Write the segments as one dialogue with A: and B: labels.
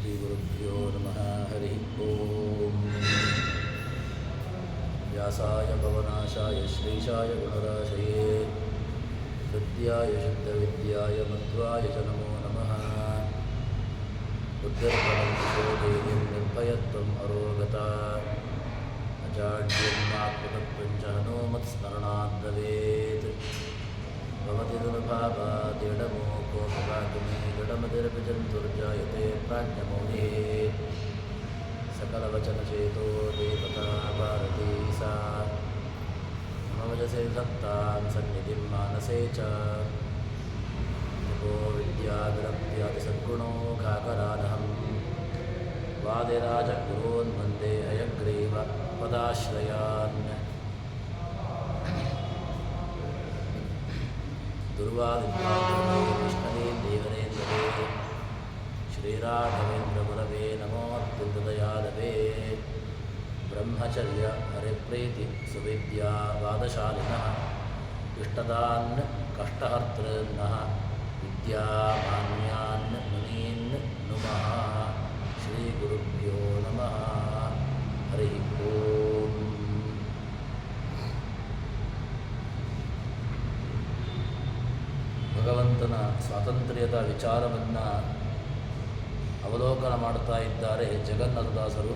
A: ಶ್ರೀಗುರುಭ್ಯೋ ನಮಃ ಹರಿ ಓಂ. ವ್ಯಾಸಾಯ ಭವನಾಶಾಯ ಶ್ರೀಶಾಯ ಗುಣರಾಶಯೇ ಹೃದ್ಯಾಯ ಶುದ್ಧವಿದ್ಯಾಯ ಮಧ್ವಾಯ ಚ ನಮೋ ನಮಃ. ಬುದ್ಧಿರ್ಬಲಂ ಯಶೋಧೈರ್ಯಂ ನಿರ್ಭಯತ್ವಂ ಅರೋಗತಾ ಅಜಾಡ್ಯಂ ಆತ್ಮತತ್ವಂ ಚ ಹನುಮತ್ಸ್ಮರಣಾತ್ ಭವೇತ್. ಭವತಿ ದುರ್ಭಾವಾದಿಡಮೋಕೋ ಭವಾಗ್ಮೇ ಜಡಮದಿರಭಿಜಂತುರ್ಜಾಯತೆ ಪ್ರಾಜ್ಞಮೌಲಿಃ. ಸಕಲವಚನಚೇತೋ ದೇವತಾ ಭಾರತೀ ಸಾ ಮಮವಚಸೆ ಭಕ್ತಾನ್ ಸನ್ನಿಧಿಂ ಮಾನಸೇ ಚ. ನಮೋ ವಿದ್ಯಾವಿರಕ್ತ್ಯಾದಿ ಸದ್ಗುಣೋ ಘಾಕರಾನಹಂ ವಾದಿರಾಜಗುರೋನ್ ವಂದೇ ಹಯಗ್ರೀವ ಪದಾಶ್ರಯಾನ್. ದುರ್ವಾದಿಕೃಷ್ಣನೇ ದೇವರೇಂದ್ರವೇ ಶ್ರೀರಾಘವೇಂದ್ರ ಗುರವೇ ನಮೋ ಅತ್ಯುದಯಾದವೇ. ಬ್ರಹ್ಮಚರ್ಯ ಹರಿಪ್ರೀತಿ ಸುವಿದ್ಯಾ ವಾದಶಾಲಿನಃ ಇಷ್ಟದಾನ್ ಕಷ್ಟಹರ್ತೃನ್ನಃ ವಿದ್ಯಾಮಾನ್ಯಾನ್ ಮುನೀನ್ ನುಮಃ. ಶ್ರೀ ಗುರುಭ್ಯೋ ನಮಃ ಹರಿ ಓಂ. ಭಗವಂತನ ಸ್ವಾತಂತ್ರ್ಯದ ವಿಚಾರವನ್ನು ಅವಲೋಕನ ಮಾಡ್ತಾ ಇದ್ದಾರೆ ಜಗನ್ನಾಥದಾಸರು.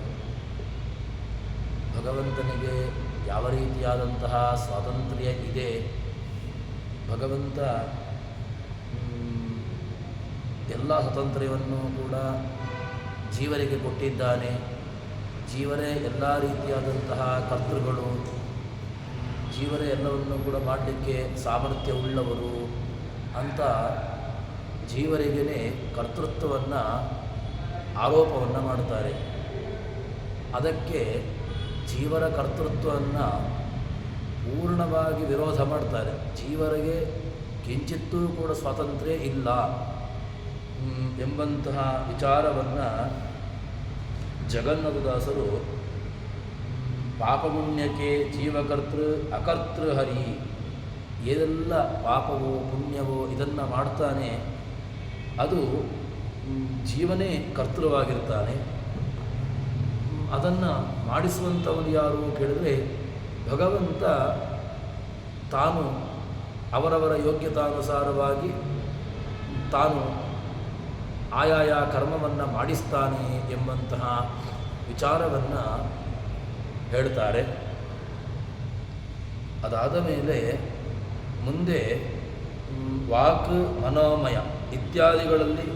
A: ಭಗವಂತನಿಗೆ ಯಾವ ರೀತಿಯಾದಂತಹ ಸ್ವಾತಂತ್ರ್ಯ ಇದೆ, ಭಗವಂತ ಎಲ್ಲ ಸ್ವಾತಂತ್ರ್ಯವನ್ನು ಕೂಡ ಜೀವರಿಗೆ ಕೊಟ್ಟಿದ್ದಾನೆ. ಜೀವರೇ ಎಲ್ಲ ರೀತಿಯಾದಂತಹ ಕರ್ತೃಗಳು, ಜೀವರೇ ಎಲ್ಲವನ್ನು ಕೂಡ ಮಾಡಲಿಕ್ಕೆ ಸಾಮರ್ಥ್ಯವುಳ್ಳವರು ಅಂತ ಜೀವರಿಗೇ ಕರ್ತೃತ್ವವನ್ನು ಆರೋಪವನ್ನು ಮಾಡ್ತಾರೆ. ಅದಕ್ಕೆ ಜೀವರ ಕರ್ತೃತ್ವವನ್ನು ಪೂರ್ಣವಾಗಿ ವಿರೋಧ ಮಾಡ್ತಾರೆ. ಜೀವರಿಗೆ ಕಿಂಚಿತ್ತೂ ಕೂಡ ಸ್ವಾತಂತ್ರ್ಯ ಇಲ್ಲ ಎಂಬಂತಹ ವಿಚಾರವನ್ನು ಜಗನ್ನಾಥದಾಸರು ಪಾಪಪುಣ್ಯಕ್ಕೆ ಜೀವಕರ್ತೃ ಅಕರ್ತೃಹರಿ, ಏನೆಲ್ಲ ಪಾಪವೋ ಪುಣ್ಯವೋ ಇದನ್ನು ಮಾಡ್ತಾನೆ ಅದು ಜೀವನೇ ಕರ್ತೃವಾಗಿರ್ತಾನೆ. ಅದನ್ನು ಮಾಡಿಸುವಂಥವನು ಯಾರು ಕೇಳಿದರೆ ಭಗವಂತ ತಾನು ಅವರವರ ಯೋಗ್ಯತಾನುಸಾರವಾಗಿ ತಾನು ಆಯಾಯ ಕರ್ಮವನ್ನು ಮಾಡಿಸ್ತಾನೆ ಎಂಬಂತಹ ವಿಚಾರವನ್ನು ಹೇಳ್ತಾರೆ. ಅದಾದ ಮೇಲೆ ಮುಂದೆ ವಾಕ್ ಮನೋಮಯ ಇತ್ಯಾದಿಗಳಲ್ಲಿ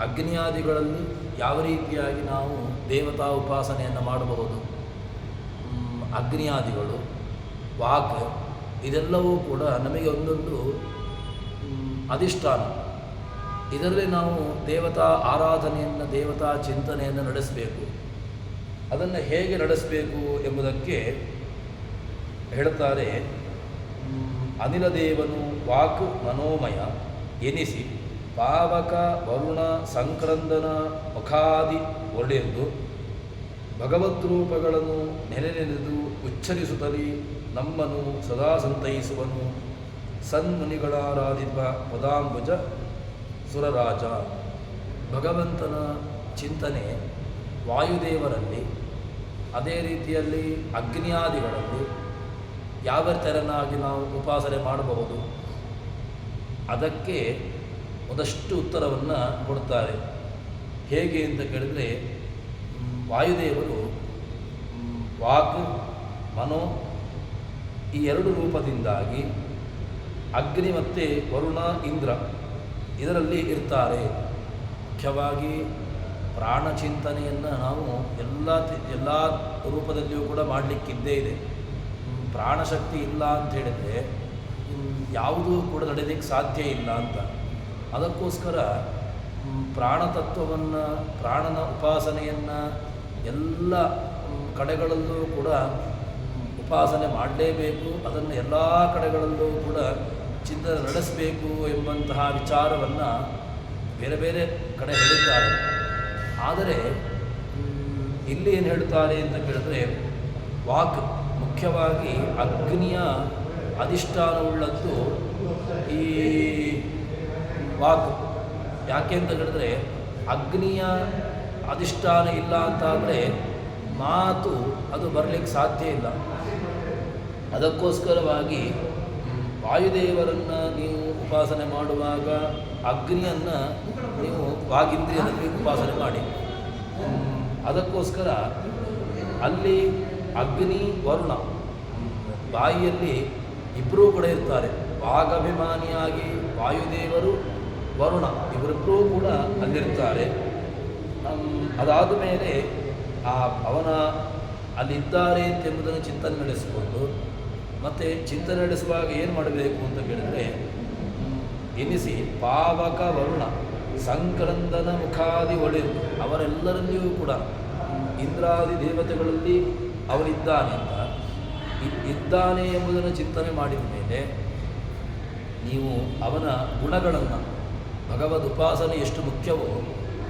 A: ಅಗ್ನಿಯಾದಿಗಳಲ್ಲಿ ಯಾವ ರೀತಿಯಾಗಿ ನಾವು ದೇವತಾ ಉಪಾಸನೆಯನ್ನು ಮಾಡಬಹುದು, ಅಗ್ನಿಯಾದಿಗಳು ವಾಕ್ ಇದೆಲ್ಲವೂ ಕೂಡ ನಮಗೆ ಒಂದೊಂದು ಅಧಿಷ್ಠಾನ. ಇದರಲ್ಲಿ ನಾವು ದೇವತಾ ಆರಾಧನೆಯನ್ನು ದೇವತಾ ಚಿಂತನೆಯನ್ನು ನಡೆಸಬೇಕು. ಅದನ್ನು ಹೇಗೆ ನಡೆಸಬೇಕು ಎಂಬುದಕ್ಕೆ ಹೇಳ್ತಾರೆ. ಅನಿಲದೇವನು ವಾಕ್ ಮನೋಮಯ ಎನಿಸಿ ಪಾವಕ ವರುಣ ಸಂಕ್ರಂದನ ಮುಖಾದಿ ಒಡೆದು ಭಗವದ್ರೂಪಗಳನ್ನು ನೆನೆದು ಉಚ್ಚರಿಸುತ್ತಲೇ ನಮ್ಮನ್ನು ಸದಾ ಸಂತೈಸುವನು. ಸನ್ಮುನಿಗಳಾರಾಧಿಪ ಪದಾಂಬುಜ ಸುರರಾಜ. ಭಗವಂತನ ಚಿಂತನೆ ವಾಯುದೇವರಲ್ಲಿ, ಅದೇ ರೀತಿಯಲ್ಲಿ ಅಗ್ನಿಯಾದಿಗಳಲ್ಲಿ ಯಾವ ತೆರನಾಗಿ ನಾವು ಉಪಾಸನೆ ಮಾಡಬಹುದು, ಅದಕ್ಕೆ ಒಂದಷ್ಟು ಉತ್ತರವನ್ನು ಕೊಡ್ತಾರೆ. ಹೇಗೆ ಅಂತ ಕೇಳಿದರೆ ವಾಯುದೇವರು ವಾಕ್ ಮನೋ ಈ ಎರಡು ರೂಪದಿಂದಾಗಿ ಅಗ್ನಿ ಮತ್ತು ವರುಣ ಇಂದ್ರ ಇದರಲ್ಲಿ ಇರ್ತಾರೆ. ಮುಖ್ಯವಾಗಿ ಪ್ರಾಣಚಿಂತನೆಯನ್ನು ನಾವು ಎಲ್ಲ ರೂಪದಲ್ಲಿಯೂ ಕೂಡ ಮಾಡಲಿಕ್ಕಿದ್ದೇ ಇದೆ. ಪ್ರಾಣಶಕ್ತಿ ಇಲ್ಲ ಅಂತ ಹೇಳಿದರೆ ಯಾವುದೂ ಕೂಡ ನಡೆಯಲಿಕ್ಕೆ ಸಾಧ್ಯ ಇಲ್ಲ ಅಂತ. ಅದಕ್ಕೋಸ್ಕರ ಪ್ರಾಣತತ್ವವನ್ನು, ಪ್ರಾಣನ ಉಪಾಸನೆಯನ್ನು ಎಲ್ಲ ಕಡೆಗಳಲ್ಲೂ ಕೂಡ ಉಪಾಸನೆ ಮಾಡಲೇಬೇಕು. ಅದನ್ನು ಎಲ್ಲ ಕಡೆಗಳಲ್ಲೂ ಕೂಡ ಚಿಂತನೆ ನಡೆಸಬೇಕು ಎಂಬಂತಹ ವಿಚಾರವನ್ನು ಬೇರೆ ಬೇರೆ ಕಡೆ ಹೇಳಿದ್ದಾರೆ. ಆದರೆ ಇಲ್ಲಿ ಏನು ಹೇಳ್ತಾರೆ ಅಂತ ಕೇಳಿದ್ರೆ ವಾಕ್ ಮುಖ್ಯವಾಗಿ ಅಗ್ನಿಯ ಅಧಿಷ್ಠಾನವುಳ್ಳದ್ದು ಈ ವಾಕ್. ಯಾಕೆ ಅಂತ ಹೇಳಿದ್ರೆ ಅಗ್ನಿಯ ಅಧಿಷ್ಠಾನ ಇಲ್ಲ ಅಂತಾದರೆ ಮಾತು ಅದು ಬರಲಿಕ್ಕೆ ಸಾಧ್ಯ ಇಲ್ಲ. ಅದಕ್ಕೋಸ್ಕರವಾಗಿ ವಾಯುದೇವರನ್ನು ನೀವು ಉಪಾಸನೆ ಮಾಡುವಾಗ ಅಗ್ನಿಯನ್ನು ನೀವು ವಾಗೀಂದ್ರಿಯದಲ್ಲಿ ಉಪಾಸನೆ ಮಾಡಿ. ಅದಕ್ಕೋಸ್ಕರ ಅಲ್ಲಿ ಅಗ್ನಿ ವರುಣ ಬಾಯಿಯಲ್ಲಿ ಇಬ್ಬರೂ ಕೂಡ ಇರ್ತಾರೆ. ವಾಗಭಿಮಾನಿಯಾಗಿ ವಾಯುದೇವರು ವರುಣ ಇವರಿಬ್ಬರೂ ಕೂಡ ಅಲ್ಲಿರ್ತಾರೆ. ಅದಾದ ಮೇಲೆ ಅವನ ಅಲ್ಲಿದ್ದಾರೆ ಎಂಬುದನ್ನು ಚಿಂತನೆ ನಡೆಸಿಕೊಂಡು ಮತ್ತು ಚಿಂತನೆ ನಡೆಸುವಾಗ ಏನು ಮಾಡಬೇಕು ಅಂತ ಕೇಳಿದರೆ ಎನಿಸಿ ಪಾವಕ ವರುಣ ಸಂಕ್ರಂದನ ಮುಖಾದಿ ಒಡೆದು ಅವರೆಲ್ಲರಲ್ಲಿಯೂ ಕೂಡ ಇಂದ್ರಾದಿ ದೇವತೆಗಳಲ್ಲಿ ಅವರಿದ್ದಾನೆ ಅಂತ ಇದ್ದಾನೆ ಎಂಬುದನ್ನು ಚಿಂತನೆ ಮಾಡಿದ ಮೇಲೆ ನೀವು ಅವನ ಗುಣಗಳನ್ನು ಭಗವದ್ ಉಪಾಸನೆ ಎಷ್ಟು ಮುಖ್ಯವೋ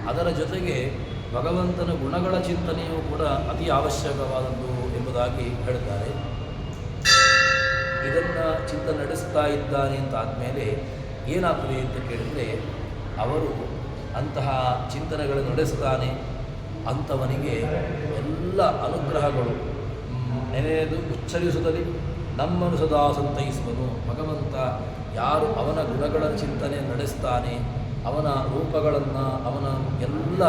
A: ಅದರ ಜೊತೆಗೆ ಭಗವಂತನ ಗುಣಗಳ ಚಿಂತನೆಯೂ ಕೂಡ ಅತಿ ಅವಶ್ಯಕವಾದದ್ದು ಎಂಬುದಾಗಿ ಹೇಳ್ತಾರೆ. ಇದನ್ನು ಚಿಂತನೆ ನಡೆಸ್ತಾ ಇದ್ದಾನೆ ಅಂತ ಆದಮೇಲೆ ಏನಾಗ್ತದೆ ಅಂತ ಕೇಳಿದರೆ ಅವರು ಅಂತಹ ಚಿಂತನೆಗಳನ್ನು ನಡೆಸ್ತಾನೆ ಅಂಥವನಿಗೆ ಎಲ್ಲ ಅನುಗ್ರಹಗಳು ನೆನೆಯದು ಉಚ್ಚರಿಸುತ್ತದೆ. ನಮ್ಮನ್ನು ಸದಾ ಸಂತೈಸುವನು. ಭಗವಂತ ಯಾರು ಅವನ ಗುಣಗಳ ಚಿಂತನೆ ನಡೆಸ್ತಾನೆ, ಅವನ ರೂಪಗಳನ್ನು ಅವನ ಎಲ್ಲ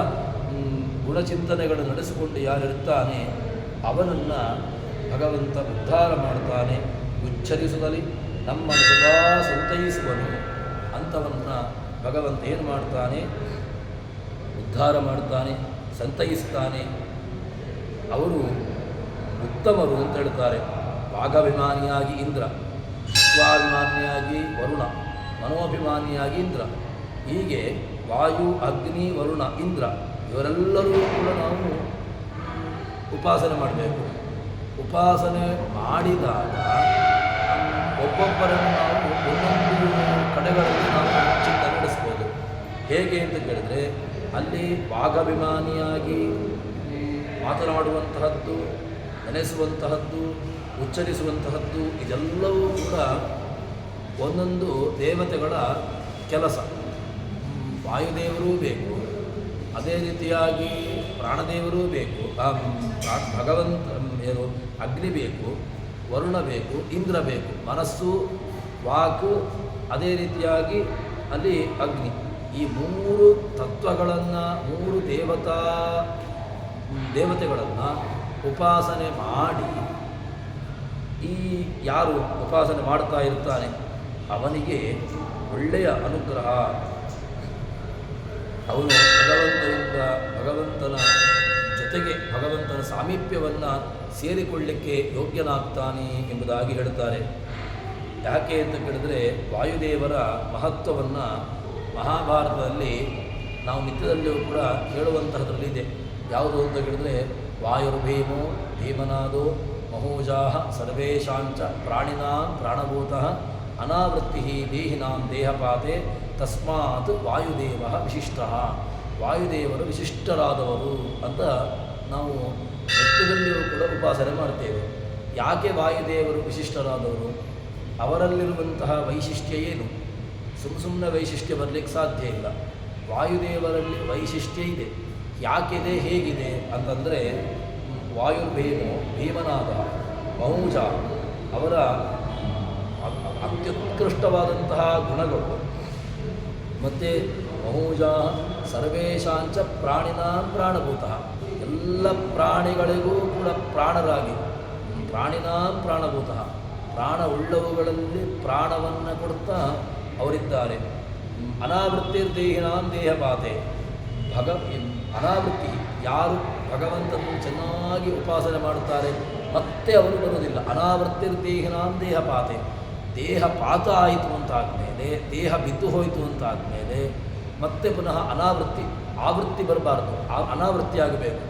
A: ಗುಣಚಿಂತನೆಗಳನ್ನು ನಡೆಸಿಕೊಂಡು ಯಾರಿರ್ತಾನೆ ಅವನನ್ನು ಭಗವಂತ ಉದ್ಧಾರ ಮಾಡ್ತಾನೆ. ಉಚ್ಚರಿಸುತ್ತಲೇ ನಮ್ಮನ್ನು ಸದಾ ಸಂತೈಸುವನು. ಅಂಥವನ್ನು ಭಗವಂತ ಏನು ಮಾಡ್ತಾನೆ? ಉದ್ಧಾರ ಮಾಡ್ತಾನೆ, ಸಂತೈಸ್ತಾನೆ. ಅವರು ಉತ್ತಮರು ಅಂತ ಹೇಳ್ತಾರೆ. ವಾಗಾಭಿಮಾನಿಯಾಗಿ ಇಂದ್ರ, ವಿಶ್ವಾಭಿಮಾನಿಯಾಗಿ ವರುಣ, ಮನೋಭಿಮಾನಿಯಾಗಿ ಇಂದ್ರ, ಹೀಗೆ ವಾಯು ಅಗ್ನಿ ವರುಣ ಇಂದ್ರ ಇವರೆಲ್ಲರೂ ಕೂಡ ನಾವು ಉಪಾಸನೆ ಮಾಡಬೇಕು. ಉಪಾಸನೆ ಮಾಡಿದಾಗ ಒಬ್ಬೊಬ್ಬರನ್ನು ನಾವು ಒಂದೊಂದು ಕಡೆಗಳಲ್ಲಿ ನಾವು ಚಿಂತನೆ ನಡೆಸ್ಬೋದು. ಹೇಗೆ ಅಂತ ಕೇಳಿದರೆ ಅಲ್ಲಿ ವಾಗಾಭಿಮಾನಿಯಾಗಿ ಮಾತನಾಡುವಂತಹದ್ದು, ನೆನೆಸುವಂತಹದ್ದು, ಉಚ್ಚರಿಸುವಂತಹದ್ದು ಇದೆಲ್ಲವೂ ಕೂಡ ಒಂದೊಂದು ದೇವತೆಗಳ ಕೆಲಸ. ವಾಯುದೇವರೂ ಬೇಕು, ಅದೇ ರೀತಿಯಾಗಿ ಪ್ರಾಣದೇವರೂ ಬೇಕು, ಭಗವಂತ ಏನು ಅಗ್ನಿ ಬೇಕು, ವರುಣ ಬೇಕು, ಇಂದ್ರ ಬೇಕು. ಮನಸ್ಸು, ವಾಕು, ಅದೇ ರೀತಿಯಾಗಿ ಅಲ್ಲಿ ಅಗ್ನಿ. ಈ ಮೂರು ತತ್ವಗಳನ್ನು, ಮೂರು ದೇವತೆಗಳನ್ನು ಉಪಾಸನೆ ಮಾಡಿ ಈ ಯಾರು ಉಪಾಸನೆ ಮಾಡ್ತಾ ಇರ್ತಾನೆ ಅವನಿಗೆ ಒಳ್ಳೆಯ ಅನುಗ್ರಹ. ಅವನು ಭಗವಂತನ ಜೊತೆಗೆ ಭಗವಂತನ ಸಾಮೀಪ್ಯವನ್ನು ಸೇರಿಕೊಳ್ಳಲಿಕ್ಕೆ ಯೋಗ್ಯನಾಗ್ತಾನೆ ಎಂಬುದಾಗಿ ಹೇಳ್ತಾರೆ. ಯಾಕೆ ಅಂತ ಕೇಳಿದರೆ ವಾಯುದೇವರ ಮಹತ್ವವನ್ನು ಮಹಾಭಾರತದಲ್ಲಿ ನಾವು ನಿತ್ಯದಲ್ಲಿಯೂ ಕೂಡ ಹೇಳುವಂತಹದ್ರಲ್ಲಿದೆ. ಯಾವುದು ಅಂತ ಕೇಳಿದರೆ ವಾಯುರ್ಭೀಮೋ ಭೀಮನಾದೋ ಮಹೋಜಾಹ ಸರ್ವೇಷಾಂಚ ಪ್ರಾಣಿನಾಂ ಪ್ರಾಣಭೂತಃ ಅನಾವೃತ್ತಿ ದೇಹಿನಾಂ ದೇಹಪಾತೆ ತಸ್ಮಾತ್ ವಾಯುದೇವ ವಿಶಿಷ್ಟ. ವಾಯುದೇವರು ವಿಶಿಷ್ಟರಾದವರು ಅಂತ ನಾವು ನಿತ್ಯದಲ್ಲಿಯೂ ಕೂಡ ಉಪಾಸನೆ ಮಾಡ್ತೇವೆ. ಯಾಕೆ ವಾಯುದೇವರು ವಿಶಿಷ್ಟರಾದವರು? ಅವರಲ್ಲಿರುವಂತಹ ವೈಶಿಷ್ಟ್ಯ ಏನು? ಸುಮ್ಮನೆ ವೈಶಿಷ್ಟ್ಯ ಬರಲಿಕ್ಕೆ ಸಾಧ್ಯ ಇಲ್ಲ. ವಾಯುದೇವರಲ್ಲಿ ವೈಶಿಷ್ಟ್ಯ ಇದೆ. ಯಾಕಿದೆ, ಹೇಗಿದೆ ಅಂತಂದರೆ ವಾಯುರ್ಭೀಮೋ ಭೀಮನಾದ ಮಹೂಜ ಅವರ ಅತ್ಯುತ್ಕೃಷ್ಟವಾದಂತಹ ಗುಣಗಳು. ಮತ್ತು ಮಹೂಜ ಸರ್ವೇಷಾಂಚ ಪ್ರಾಣಿನಾಂ ಪ್ರಾಣಭೂತಃ ಎಲ್ಲ ಪ್ರಾಣಿಗಳಿಗೂ ಕೂಡ ಪ್ರಾಣರಾಗಿ ಪ್ರಾಣಿನಾಂ ಪ್ರಾಣಭೂತಃ ಪ್ರಾಣ ಉಳ್ಳವುಗಳಲ್ಲಿ ಪ್ರಾಣವನ್ನು ಕೊಡ್ತಾ ಅವರಿದ್ದಾರೆ. ಅನಾವೃತ್ತಿರ್ದೇಹಿನಾಂ ದೇಹಪಾತೆ ಅನಾವೃತ್ತಿ ಯಾರು ಭಗವಂತನನ್ನು ಚೆನ್ನಾಗಿ ಉಪಾಸನೆ ಮಾಡುತ್ತಾರೆ ಮತ್ತೆ ಅವರು ಬರುವುದಿಲ್ಲ. ಅನಾವೃತ್ತಿರ್ದೇಹಿನಾಂ ದೇಹಪಾತೆ ದೇಹಪಾತ ಆಯಿತು ಅಂತಾದಮೇಲೆ, ದೇಹ ಬಿದ್ದು ಹೋಯಿತು ಅಂತಾದಮೇಲೆ ಮತ್ತೆ ಪುನಃ ಆವೃತ್ತಿ ಬರಬಾರ್ದು, ಅನಾವೃತ್ತಿ ಆಗಬೇಕು.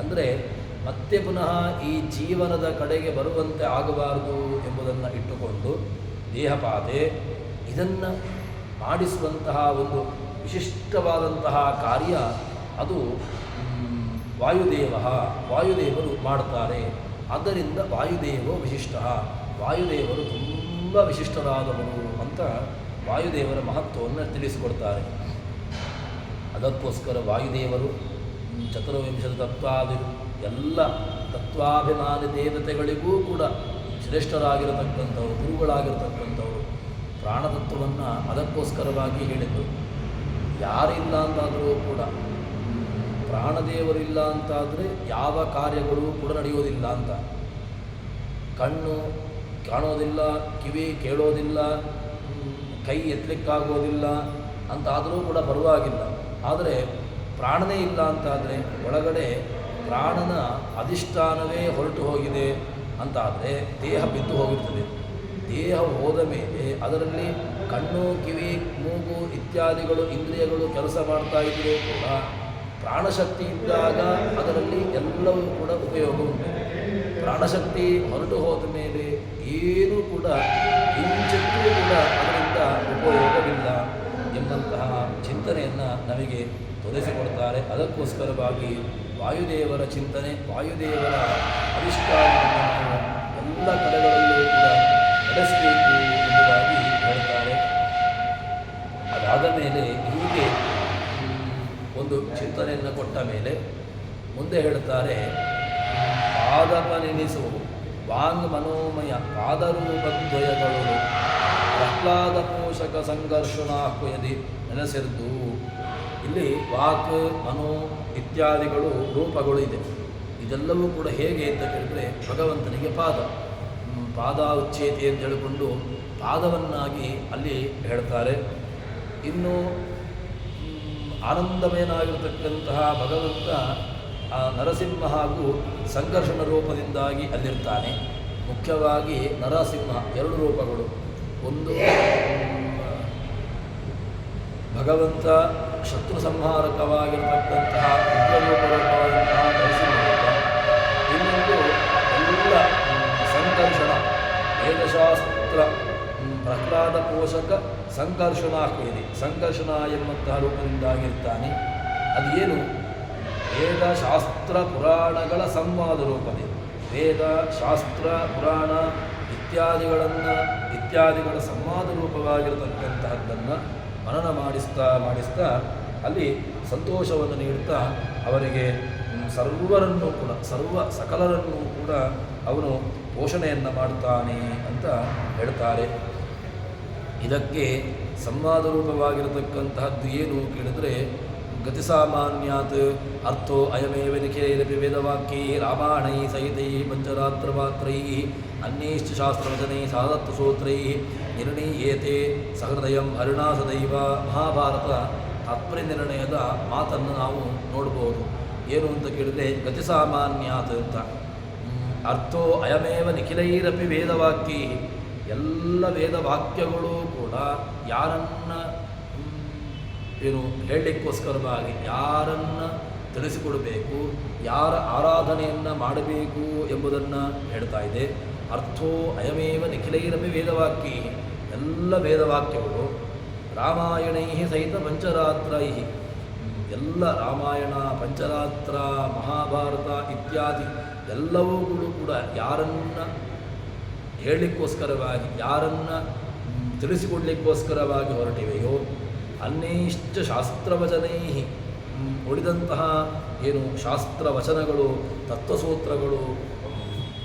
A: ಅಂದರೆ ಮತ್ತೆ ಪುನಃ ಈ ಜೀವನದ ಕಡೆಗೆ ಬರುವಂತೆ ಆಗಬಾರದು ಎಂಬುದನ್ನು ಇಟ್ಟುಕೊಂಡು ದೇಹಪಾತೆ ಇದನ್ನು ಮಾಡಿಸುವಂತಹ ಒಂದು ವಿಶಿಷ್ಟವಾದಂತಹ ಕಾರ್ಯ ಅದು ವಾಯುದೇವರು ಮಾಡುತ್ತಾರೆ. ಆದ್ದರಿಂದ ವಾಯುದೇವೋ ವಿಶಿಷ್ಟ, ವಾಯುದೇವರು ತುಂಬ ವಿಶಿಷ್ಟರಾದವರು ಅಂತ ವಾಯುದೇವರ ಮಹತ್ವವನ್ನು ತಿಳಿಸಿಕೊಡ್ತಾರೆ. ಅದಕ್ಕೋಸ್ಕರ ವಾಯುದೇವರು ಚತುರ್ವಿಂಶದ ತತ್ವಾದಿ ಎಲ್ಲ ತತ್ವಾಭಿಮಾನಿ ದೇವತೆಗಳಿಗೂ ಕೂಡ ಶ್ರೇಷ್ಠರಾಗಿರತಕ್ಕಂಥವ್ರು, ಗುರುಗಳಾಗಿರ್ತಕ್ಕಂಥವ್ರು ಪ್ರಾಣತತ್ವವನ್ನು ಅದಕ್ಕೋಸ್ಕರವಾಗಿ ಹೇಳಿದರು. ಯಾರಿಲ್ಲ ಅಂತಾದರೂ ಕೂಡ, ಪ್ರಾಣದೇವರಿಲ್ಲ ಅಂತಾದರೆ ಯಾವ ಕಾರ್ಯಗಳು ಕೂಡ ನಡೆಯೋದಿಲ್ಲ ಅಂತ. ಕಣ್ಣು ಕಾಣೋದಿಲ್ಲ, ಕಿವಿ ಕೇಳೋದಿಲ್ಲ, ಕೈ ಎತ್ತಲಿಕ್ಕಾಗೋದಿಲ್ಲ ಅಂತಾದರೂ ಕೂಡ ಪರವಾಗಿಲ್ಲ. ಆದರೆ ಪ್ರಾಣನೇ ಇಲ್ಲ ಅಂತಾದರೆ, ಒಳಗಡೆ ಪ್ರಾಣನ ಅಧಿಷ್ಠಾನವೇ ಹೊರಟು ಹೋಗಿದೆ ಅಂತಾದರೆ ದೇಹ ಬಿದ್ದು ಹೋಗಿರ್ತದೆ. ದೇಹ ಹೋದ ಮೇಲೆ ಅದರಲ್ಲಿ ಕಣ್ಣು, ಕಿವಿ, ಮೂಗು ಇತ್ಯಾದಿಗಳು ಇಂದ್ರಿಯಗಳು ಕೆಲಸ ಮಾಡ್ತಾ ಇದ್ದರೂ ಕೂಡ ಪ್ರಾಣಶಕ್ತಿ ಇದ್ದಾಗ ಅದರಲ್ಲಿ ಎಲ್ಲವೂ ಕೂಡ ಉಪಯೋಗ ಉಂಟು. ಪ್ರಾಣಶಕ್ತಿ ಹೊರಟು ಹೋದ ಮೇಲೆ ಏನೂ ಕೂಡ ಕಿಂಚಿತ್ತೂ ಕೂಡ ಅದರಿಂದ ಉಪಯೋಗವಿಲ್ಲ ಎಂಬಂತಹ ಚಿಂತನೆಯನ್ನು ನಮಗೆ ತೋರಿಸಿಕೊಡ್ತಾರೆ. ಅದಕ್ಕೋಸ್ಕರವಾಗಿ ವಾಯುದೇವರ ಚಿಂತನೆ, ವಾಯುದೇವರ ಅಧಿಷ್ಠಾನವನ್ನು ನಾವು ಎಲ್ಲ ಕಡೆಗಳಲ್ಲೂ ಕೂಡ ನಡೆಸಬೇಕು ಎಂಬುದಾಗಿ ಹೇಳ್ತಾರೆ. ಅದಾದ ಮೇಲೆ ಹೀಗೆ ಒಂದು ಚಿಂತನೆಯನ್ನು ಕೊಟ್ಟ ಮೇಲೆ ಮುಂದೆ ಹೇಳ್ತಾರೆ, ಪಾದಪನೆನಿಸುವ ವಾಂಗ್ ಮನೋಮಯ ಪಾದರೂಪದ್ವಯಗಳು ಪ್ರಹ್ಲಾದ ಪೋಷಕ ಸಂಘರ್ಷಣಾಕ್ವಯದಿ ನೆನೆಸಿದ್ದು. ಇಲ್ಲಿ ವಾಕ್, ಮನೋ ಇತ್ಯಾದಿಗಳು ರೂಪಗಳು ಇದೆ. ಇದೆಲ್ಲವೂ ಕೂಡ ಹೇಗೆ ಅಂತ ಕೇಳಿದರೆ, ಭಗವಂತನಿಗೆ ಪಾದ ಉಚ್ಛೇತಿ ಅಂತ ಹೇಳಿಕೊಂಡು ಪಾದವನ್ನಾಗಿ ಅಲ್ಲಿ ಹೇಳ್ತಾರೆ. ಇನ್ನು ಆನಂದಮಯನಾಗಿರತಕ್ಕಂತಹ ಭಗವಂತ ನರಸಿಂಹ ಹಾಗೂ ಸಂಘರ್ಷಣ ರೂಪದಿಂದಾಗಿ ಅಲ್ಲಿರ್ತಾನೆ. ಮುಖ್ಯವಾಗಿ ನರಸಿಂಹ ಎರಡು ರೂಪಗಳು, ಒಂದು ಭಗವಂತ ಶತ್ರು ಸಂಹಾರಕವಾಗಿರತಕ್ಕಂತಹ ಉಗ್ರರೂಪವಾದಂತಹ ನರಸಿಂಹ ರೂಪ, ಇನ್ನೊಂದು ಎಲ್ಲ ಸಂಘರ್ಷಣ ವೇದಶಾಸ್ತ್ರ ಪ್ರಹ್ಲಾದ ಪೋಷಕ ಸಂಘರ್ಷಣಾಕ್ವೇದಿ, ಸಂಘರ್ಷಣ ಎಂಬಂತಹ ರೂಪದಿಂದಾಗಿರ್ತಾನೆ. ಅದೇನು? ವೇದ ಶಾಸ್ತ್ರ ಪುರಾಣಗಳ ಸಂವಾದ ರೂಪದೆ. ವೇದ ಶಾಸ್ತ್ರ ಪುರಾಣ ಇತ್ಯಾದಿಗಳ ಸಂವಾದ ರೂಪವಾಗಿರತಕ್ಕಂತಹದ್ದನ್ನು ಮನನ ಮಾಡಿಸ್ತಾ ಅಲ್ಲಿ ಸಂತೋಷವನ್ನು ನೀಡುತ್ತಾ ಅವರಿಗೆ ಸರ್ವರನ್ನೂ ಕೂಡ ಸಕಲರನ್ನೂ ಕೂಡ ಅವನು ಪೋಷಣೆಯನ್ನು ಮಾಡ್ತಾನೆ ಅಂತ ಹೇಳ್ತಾರೆ. ಇದಕ್ಕೆ ಸಂವಾದ ರೂಪವಾಗಿರತಕ್ಕಂತಹದ್ದು ಏನು ಕೇಳಿದರೆ, ಗತಿಸಾಮಾನ್ಯಾತ್ ಅರ್ಥೋ ಅಯಮೇವ ನಿಖಿಲೈರಪಿ ವೇದವಾಕ್ಯೈ ರಾಮಾಯಣೈ ಸಹಿತೈ ಪಂಚರಾತ್ರಮಾತ್ರೈ ಅನ್ಯೈಶ್ಚ ಶಾಸ್ತ್ರವಚನೈ ಸಾಧತ್ವಸೂತ್ರೈ ನಿರ್ಣೀಯೇತೆ ಸಹೃದಯಂ ಹರಿಣಾ ಸದೈವ. ಮಹಾಭಾರತ ತಾತ್ಪರ್ಯ ನಿರ್ಣಯದ ಮಾತನ್ನು ನಾವು ನೋಡ್ಬೋದು. ಏನು ಅಂತ ಕೇಳಿದರೆ, ಗತಿಸಾಮಾನ್ಯಾತ್ ಅಂತ. ಅರ್ಥೋ ಅಯಮೇವ ನಿಖಿಲೈರಪಿ ವೇದವಾಕ್ಯೈ, ಎಲ್ಲ ವೇದವಾಕ್ಯಗಳು ಕೂಡ ಯಾರನ್ನು ಹೇಳಲಿಕ್ಕೋಸ್ಕರವಾಗಿ, ಯಾರನ್ನು ತಿಳಿಸಿಕೊಡಬೇಕು, ಯಾರ ಆರಾಧನೆಯನ್ನು ಮಾಡಬೇಕು ಎಂಬುದನ್ನು ಹೇಳ್ತಾ ಇದೆ. ಅರ್ಥೋ ಅಯಮೇವ ನಿಖಿಲೈರಪಿ ವೇದವಾಕ್ಯೈ, ಎಲ್ಲ ವೇದವಾಕ್ಯಗಳು ರಾಮಾಯಣೈ ಸಹಿತ ಪಂಚರಾತ್ರೈ, ಎಲ್ಲ ರಾಮಾಯಣ, ಪಂಚರಾತ್ರ, ಮಹಾಭಾರತ ಇತ್ಯಾದಿ ಎಲ್ಲವುಗಳು ಕೂಡ ಯಾರನ್ನು ಹೇಳಲಿಕ್ಕೋಸ್ಕರವಾಗಿ, ಯಾರನ್ನು ತಿಳಿಸಿಕೊಡಲಿಕ್ಕೋಸ್ಕರವಾಗಿ ಹೊರಟಿವೆಯೋ, ಅನ್ಯೈಶ್ಚ ಶಾಸ್ತ್ರವಚನೈ, ಉಳಿದಂತಹ ಶಾಸ್ತ್ರವಚನಗಳು, ತತ್ವಸೂತ್ರಗಳು,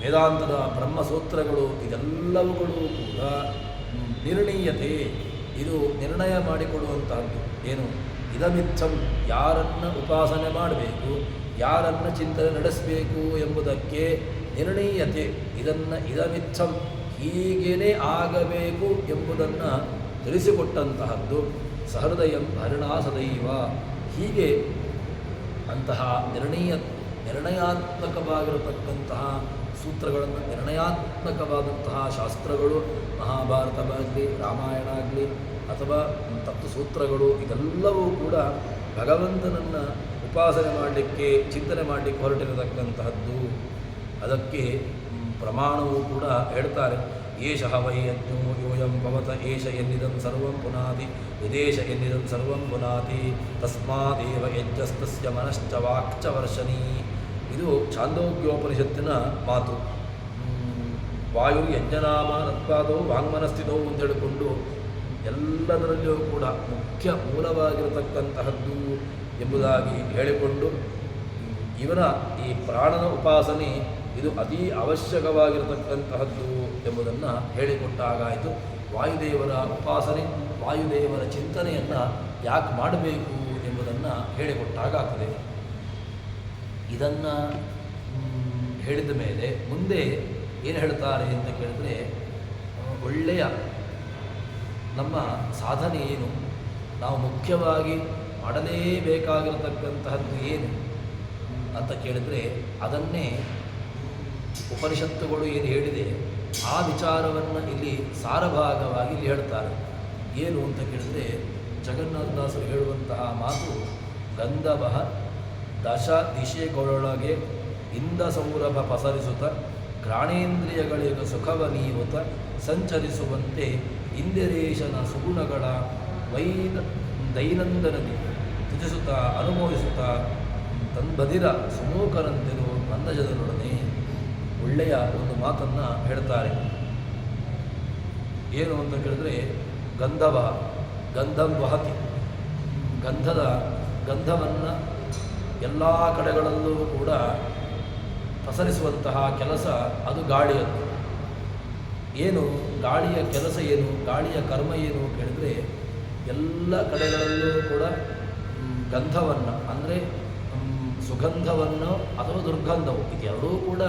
A: ವೇದಾಂತದ ಬ್ರಹ್ಮಸೂತ್ರಗಳು ಇದೆಲ್ಲವುಗಳು ಕೂಡ ನಿರ್ಣೀಯತೆ, ಇದು ನಿರ್ಣಯ ಮಾಡಿಕೊಡುವಂತಹದ್ದು. ಇದಮಿತ್ತಂ, ಯಾರನ್ನು ಉಪಾಸನೆ ಮಾಡಬೇಕು, ಯಾರನ್ನು ಚಿಂತನೆ ನಡೆಸಬೇಕು ಎಂಬುದಕ್ಕೆ ನಿರ್ಣೀಯತೆ. ಇದಮಿತ್ತಂ, ಹೀಗೇನೆ ಆಗಬೇಕು ಎಂಬುದನ್ನು ತಿಳಿಸಿಕೊಟ್ಟಂತಹದ್ದು. ಸಹೃದಯಂ ಹರಿಣಾ ಸದೈವ, ಹೀಗೆ ಅಂತಹ ನಿರ್ಣಯಾತ್ಮಕವಾಗಿರತಕ್ಕಂತಹ ಸೂತ್ರಗಳನ್ನು, ನಿರ್ಣಯಾತ್ಮಕವಾದಂತಹ ಶಾಸ್ತ್ರಗಳು, ಮಹಾಭಾರತವಾಗಲಿ, ರಾಮಾಯಣ ಆಗಲಿ ಅಥವಾ ತತ್ವಸೂತ್ರಗಳು ಇದೆಲ್ಲವೂ ಕೂಡ ಭಗವಂತನನ್ನು ಉಪಾಸನೆ ಮಾಡಲಿಕ್ಕೆ, ಚಿಂತನೆ ಮಾಡಲಿಕ್ಕೆ ಹೊರಟಿರತಕ್ಕಂತಹದ್ದು. ಅದಕ್ಕೆ ಪ್ರಮಾಣವೂ ಕೂಡ ಹೇಳ್ತಾರೆ. ಏಷಃ ವೈ ಯಜ್ಞೋ ಯೋಯಂ ಭವತ ಏಷ ಎನ್ನಿದಂ ಸರ್ವಂ ಪುನಾತಿ ವಿದೇಶ ಎನ್ನಿದಂ ಸರ್ವಂ ಪುನಾತಿ ತಸ್ಮಾದೇವ ಯಜ್ಞಸ್ತಸ್ಯ ಮನಶ್ಚ ವಾಕ್ಚ ವರ್ಷಣೀ. ಇದು ಛಾಂದೋಗ್ಯೋಪನಿಷತ್ತಿನ ಮಾತು. ವಾಯು ಯಜ್ಞನಾಮನತ್ವಾದೋ ವಾಂಗ್ಮನಸ್ಥಿತೋ ಅಂತ ಹೇಳಿಕೊಂಡು ಎಲ್ಲದರಲ್ಲಿಯೂ ಕೂಡ ಮುಖ್ಯ ಮೂಲವಾಗಿರತಕ್ಕಂತಹದ್ದು ಎಂಬುದಾಗಿ ಹೇಳಿಕೊಂಡು ಇವನ ಈ ಪ್ರಾಣನ ಉಪಾಸನೆ ಇದು ಅತೀ ಅವಶ್ಯಕವಾಗಿರತಕ್ಕಂತಹದ್ದು ಎಂಬುದನ್ನು ಹೇಳಿಕೊಟ್ಟಾಗಾಯಿತು. ವಾಯುದೇವರ ಉಪಾಸನೆ, ವಾಯುದೇವರ ಚಿಂತನೆಯನ್ನು ಯಾಕೆ ಮಾಡಬೇಕು ಎಂಬುದನ್ನು ಹೇಳಿಕೊಟ್ಟಾಗಾಗ್ತದೆ. ಇದನ್ನು ಹೇಳಿದ ಮೇಲೆ ಮುಂದೆ ಏನು ಹೇಳ್ತಾರೆ ಅಂತ ಕೇಳಿದರೆ, ಒಳ್ಳೆಯ ನಮ್ಮ ಸಾಧನೆ ಏನು, ನಾವು ಮುಖ್ಯವಾಗಿ ಮಾಡಲೇಬೇಕಾಗಿರತಕ್ಕಂತಹದ್ದು ಏನು ಅಂತ ಕೇಳಿದರೆ ಅದನ್ನೇ ಉಪನಿಷತ್ತುಗಳು ಏನು ಹೇಳಿದೆ ಆ ವಿಚಾರವನ್ನು ಇಲ್ಲಿ ಸಾರಭಾಗವಾಗಿ ಇಲ್ಲಿ ಹೇಳ್ತಾರೆ. ಏನು ಅಂತ ಕೇಳಿದರೆ ಜಗನ್ನಾಥದಾಸರು ಹೇಳುವಂತಹ ಮಾತು, ಗಂಧವ ದಶ ದಿಶೆಗಳೊಳಗೆ ಇಂದ ಸೌರಭ ಪಸರಿಸುತ್ತ ಘ್ರಾಣೇಂದ್ರಿಯಗಳಿಗೆ ಸುಖವ ನೀವುತ ಸಂಚರಿಸುವಂತೆ ಇಂದಿರೇಶನ ಸುಗುಣಗಳ ದೈನಂದನದಿ ತುಜಿಸುತ್ತಾ ಅನುಮೋದಿಸುತ್ತಾ ತನ್ಬದಿರ ಸುಮೂಕರಂತಿರು ಮಂದಜದರೊಡನೆ ಒಳ್ಳೆಯ ಒಂದು ಮಾತನ್ನು ಹೇಳ್ತಾರೆ. ಏನು ಅಂತ ಕೇಳಿದ್ರೆ, ಗಂಧವ ಗಂಧಂ ವಹತಿ, ಗಂಧವನ್ನು ಎಲ್ಲ ಕಡೆಗಳಲ್ಲೂ ಕೂಡ ಪಸರಿಸುವಂತಹ ಕೆಲಸ ಅದು ಗಾಳಿಯದ್ದು. ಏನು ಗಾಳಿಯ ಕೆಲಸ ಏನು, ಗಾಳಿಯ ಕರ್ಮ ಏನು ಕೇಳಿದರೆ, ಎಲ್ಲ ಕಡೆಗಳಲ್ಲೂ ಕೂಡ ಗಂಧವನ್ನು ಅಂದರೆ ಸುಗಂಧವನ್ನು ಅಥವಾ ದುರ್ಗಂಧವು ಇದೆರಡೂ ಕೂಡ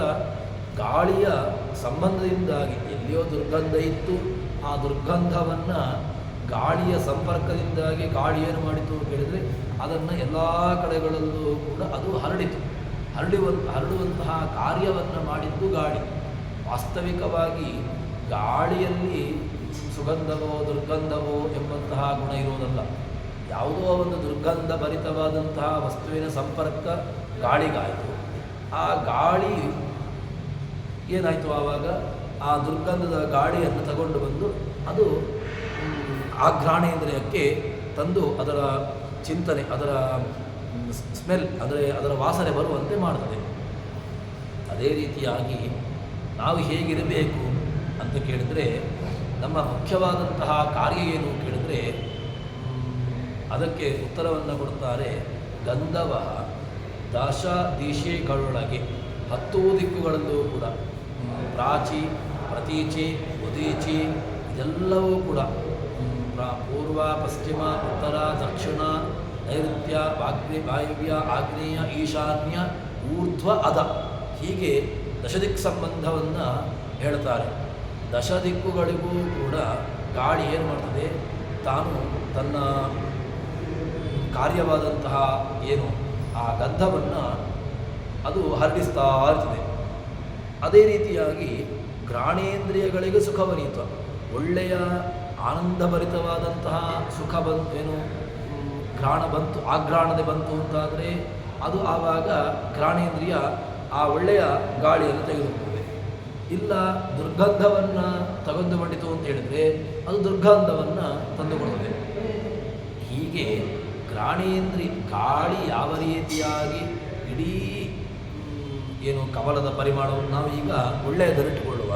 A: ಗಾಳಿಯ ಸಂಬಂಧದಿಂದಾಗಿ, ಎಲ್ಲಿಯೋ ದುರ್ಗಂಧ ಇತ್ತು, ಆ ದುರ್ಗಂಧವನ್ನು ಗಾಳಿಯ ಸಂಪರ್ಕದಿಂದಾಗಿ ಗಾಳಿ ಏನು ಮಾಡಿತು ಕೇಳಿದರೆ ಅದನ್ನು ಎಲ್ಲ ಕಡೆಗಳಲ್ಲೂ ಕೂಡ ಅದು ಹರಡಿತು. ಹರಡುವಂತಹ ಕಾರ್ಯವನ್ನು ಮಾಡಿದ್ದು ಗಾಳಿ. ವಾಸ್ತವಿಕವಾಗಿ ಗಾಳಿಯಲ್ಲಿ ಸುಗಂಧವೋ ದುರ್ಗಂಧವೋ ಎಂಬಂತಹ ಗುಣ ಇರುವುದಲ್ಲ. ಯಾವುದೋ ಒಂದು ದುರ್ಗಂಧ ಭರಿತವಾದಂತಹ ವಸ್ತುವಿನ ಸಂಪರ್ಕ ಗಾಳಿಗಾಯಿತು. ಆ ಗಾಳಿ ಏನಾಯಿತು, ಆವಾಗ ಆ ದುರ್ಗಂಧದ ಗಾಳಿಯನ್ನು ತಗೊಂಡು ಬಂದು ಅದು ಆಘ್ರಾಣೇಂದ್ರಿಯಕ್ಕೆ ತಂದು ಅದರ ಚಿಂತನೆ, ಅದರ ಸ್ಮೆಲ್, ಅಂದರೆ ಅದರ ವಾಸನೆ ಬರುವಂತೆ ಮಾಡ್ತದೆ. ಅದೇ ರೀತಿಯಾಗಿ ನಾವು ಹೇಗಿರಬೇಕು ಅಂತ ಕೇಳಿದರೆ, ನಮ್ಮ ಮುಖ್ಯವಾದಂತಹ ಕಾರ್ಯ ಏನು ಕೇಳಿದರೆ ಅದಕ್ಕೆ ಉತ್ತರವನ್ನು ಕೊಡ್ತಾರೆ. ಗಂಧವ ದಶ ದಿಶೆಗಳೊಳಗೆ, 10 ದಿಕ್ಕುಗಳಲ್ಲೂ ಕೂಡ ಪ್ರಾಚಿ, ಪ್ರತೀಚಿ, ಉದೀಚಿ ಇದೆಲ್ಲವೂ ಕೂಡ ಪೂರ್ವ, ಪಶ್ಚಿಮ, ಉತ್ತರ, ದಕ್ಷಿಣ, ನೈಋತ್ಯ, ವಾಯವ್ಯ, ಆಗ್ನೇಯ, ಈಶಾನ್ಯ, ಊರ್ಧ್ವ, ಅಧ ಹೀಗೆ ದಶದಿಕ್ ಸಂಬಂಧವನ್ನು ಹೇಳ್ತಾರೆ. ದಶದಿಕ್ಕುಗಳಿಗೂ ಕೂಡ ಗಾಳಿ ಏನು ಮಾಡ್ತದೆ, ತಾನು ತನ್ನ ಕಾರ್ಯವಾದಂತಹ ಏನು ಆ ಗಂಧವನ್ನು ಅದು ಹರಡಿಸ್ತಾ ಇರ್ತದೆ. ಅದೇ ರೀತಿಯಾಗಿ ಘ್ರಾಣೇಂದ್ರಿಯಗಳಿಗೆ ಸುಖವನೀತ, ಒಳ್ಳೆಯ ಆನಂದಭರಿತವಾದಂತಹ ಸುಖ ಬಂತು, ಏನು ಘ್ರಾಣ ಬಂತು, ಆಘ್ರಾಣದೆ ಬಂತು ಅಂತಾದರೆ ಅದು ಆವಾಗ ಘ್ರಾಣೇಂದ್ರಿಯ ಆ ಒಳ್ಳೆಯ ಗಾಳಿಯನ್ನು ತೆಗೆದುಕೊಳ್ಳುತ್ತದೆ. ಇಲ್ಲ ದುರ್ಗಂಧವನ್ನು ತಗೊಂಡು ಬಂಡಿತು ಅಂತ ಹೇಳಿದರೆ ಅದು ದುರ್ಗಂಧವನ್ನು ತಂದುಕೊಡುತ್ತದೆ. ಹೀಗೆ ಘ್ರಾಣೇಂದ್ರಿಯ ಗಾಳಿ ಯಾವ ರೀತಿಯಾಗಿ ಇಡೀ ಏನು ಕಮಲದ ಪರಿಮಾಣವನ್ನು ನಾವು ಈಗ ಒಳ್ಳೆಯದನ್ನಿಟ್ಟುಕೊಳ್ಳುವ,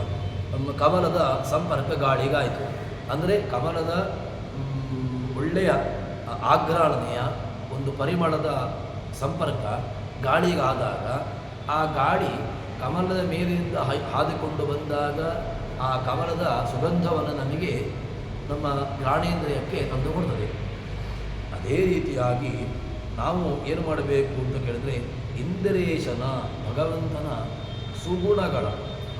A: ನಮ್ಮ ಕಮಲದ ಸಂಪರ್ಕ ಗಾಳಿಗಾಯಿತು ಅಂದರೆ ಕಮಲದ ಒಳ್ಳೆಯ ಆಘ್ರಾಣನೆಯ ಒಂದು ಪರಿಮಳದ ಸಂಪರ್ಕ ಗಾಳಿಗಾದಾಗ ಆ ಗಾಳಿ ಕಮಲದ ಮೇಲಿನಿಂದ ಹಾದಿಕೊಂಡು ಬಂದಾಗ ಆ ಕಮಲದ ಸುಗಂಧವನ್ನು ನಮಗೆ ನಮ್ಮ ಘ್ರಾಣೇಂದ್ರಿಯಕ್ಕೆ ತಂದುಕೊಡ್ತದೆ. ಅದೇ ರೀತಿಯಾಗಿ ನಾವು ಏನು ಮಾಡಬೇಕು ಅಂತ ಕೇಳಿದರೆ, ಇಂದ್ರೇಶನ ಭಗವಂತನ ಸುಗುಣಗಳ,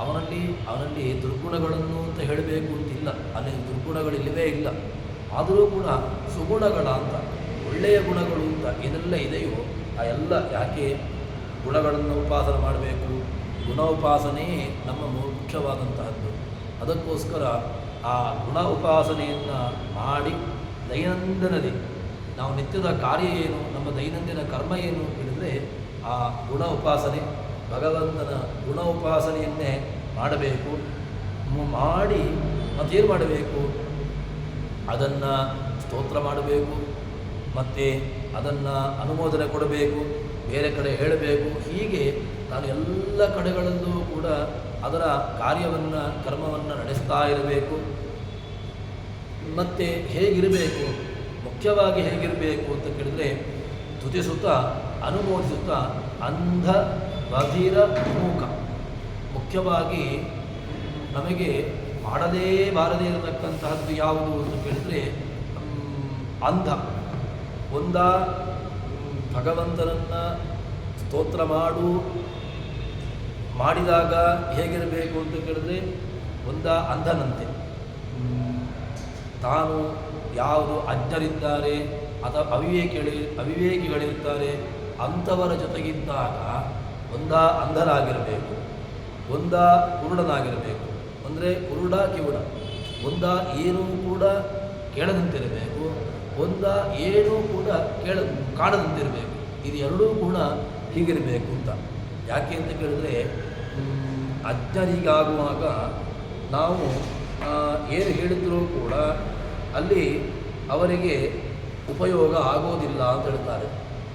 A: ಅವನಲ್ಲಿ ದುರ್ಗುಣಗಳನ್ನು ಅಂತ ಹೇಳಬೇಕು ಅಂತಿಲ್ಲ, ಅಲ್ಲಿ ದುರ್ಗುಣಗಳಿಲ್ಲವೇ ಇಲ್ಲ. ಆದರೂ ಕೂಡ ಸುಗುಣಗಳ ಅಂತ, ಒಳ್ಳೆಯ ಗುಣಗಳು ಅಂತ ಏನೆಲ್ಲ ಇದೆಯೋ ಆ ಎಲ್ಲ, ಯಾಕೆ ಗುಣಗಳನ್ನು ಉಪಾಸನೆ ಮಾಡಬೇಕು, ಗುಣ ಉಪಾಸನೆಯೇ ನಮ್ಮ ಮುಖ್ಯವಾದಂತಹದ್ದು. ಅದಕ್ಕೋಸ್ಕರ ಆ ಗುಣ ಉಪಾಸನೆಯನ್ನು ಮಾಡಿ ದೈನಂದಿನದಿ ನಾವು ನಿತ್ಯದ ಕಾರ್ಯ ಏನು, ನಮ್ಮ ದೈನಂದಿನ ಕರ್ಮ ಏನು ಹೇಳಿದರೆ ಆ ಗುಣ ಉಪಾಸನೆ, ಭಗವಂತನ ಗುಣ ಉಪಾಸನೆಯನ್ನೇ ಮಾಡಬೇಕು. ಮಾಡಿ ಮತ್ತೇನು ಮಾಡಬೇಕು, ಅದನ್ನು ಸ್ತೋತ್ರ ಮಾಡಬೇಕು, ಮತ್ತು ಅದನ್ನು ಅನುಮೋದನೆ ಕೊಡಬೇಕು, ಬೇರೆ ಕಡೆ ಹೇಳಬೇಕು. ಹೀಗೆ ನಾನು ಎಲ್ಲ ಕಡೆಗಳಲ್ಲೂ ಕೂಡ ಅದರ ಕಾರ್ಯವನ್ನು, ಕರ್ಮವನ್ನು ನಡೆಸ್ತಾ ಇರಬೇಕು. ಮತ್ತು ಹೇಗಿರಬೇಕು, ಮುಖ್ಯವಾಗಿ ಹೇಗಿರಬೇಕು ಅಂತ ಕೇಳಿದರೆ, ತುತಿಸುತ್ತ ಅನುಮೋದಿಸುತ್ತಾ ಅಂಧ ಬಧಿರ ಮೂಕ, ಮುಖ್ಯವಾಗಿ ನಮಗೆ ಬಾರದೇ ಇರತಕ್ಕಂತಹದ್ದು ಯಾವುದು ಅಂತ ಕೇಳಿದರೆ ಅಂಧ. ಒಂದ ಭಗವಂತನನ್ನು ಸ್ತೋತ್ರ ಮಾಡಿದಾಗ ಹೇಗಿರಬೇಕು ಅಂತ ಕೇಳಿದ್ರೆ ಒಂದ ಅಂಧನಂತೆ, ತಾನು ಯಾವುದು ಅಜ್ಞರಿದ್ದಾರೆ ಅಥವಾ ಅವಿವೇಕಿಗಳಿರ್ತಾರೆ ಅಂಥವರ ಜೊತೆಗಿದ್ದಾಗ ಒಂದ ಅಂಧರಾಗಿರಬೇಕು, ಒಂದ ಕುರುಡನಾಗಿರಬೇಕು. ಅಂದರೆ ಕುರುಡ ಕಿವುಡ, ಒಂದ ಏನೂ ಕೂಡ ಕೇಳದಂತಿರಬೇಕು, ಒಂದ ಏನೂ ಕೂಡ ಕಾಣದಂತಿರಬೇಕು. ಇದು ಎರಡೂ ಗುಣ ಹೀಗಿರಬೇಕು ಅಂತ. ಯಾಕೆ ಅಂತ ಕೇಳಿದ್ರೆ ಅಜ್ಞರಿಗಾಗುವಾಗ ನಾವು ಏನು ಹೇಳಿದರೂ ಕೂಡ ಅಲ್ಲಿ ಅವರಿಗೆ ಉಪಯೋಗ ಆಗೋದಿಲ್ಲ ಅಂತ ಹೇಳ್ತಾರೆ.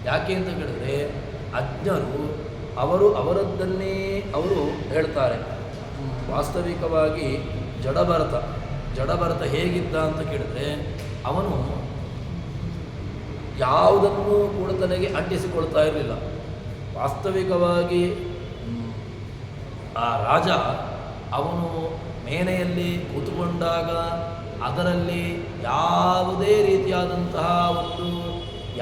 A: ಯಾಕೆ ಅಂತ ಕೇಳಿದ್ರೆ ಅಜ್ಞರು ಅವರದ್ದನ್ನೇ ಅವರು ಹೇಳ್ತಾರೆ. ವಾಸ್ತವಿಕವಾಗಿ ಜಡಭರತ ಹೇಗಿದ್ದ ಅಂತ ಕೇಳಿದ್ರೆ ಅವನು ಯಾವುದನ್ನು ಕೂಡ ತನಗೆ ಅಂಟಿಸಿಕೊಳ್ತಾ ಇರಲಿಲ್ಲ. ವಾಸ್ತವಿಕವಾಗಿ ಆ ರಾಜ ಅವನು ಮೇನೆಯಲ್ಲಿ ಕೂತುಕೊಂಡಾಗ ಅದರಲ್ಲಿ ಯಾವುದೇ ರೀತಿಯಾದಂತಹ ಒಂದು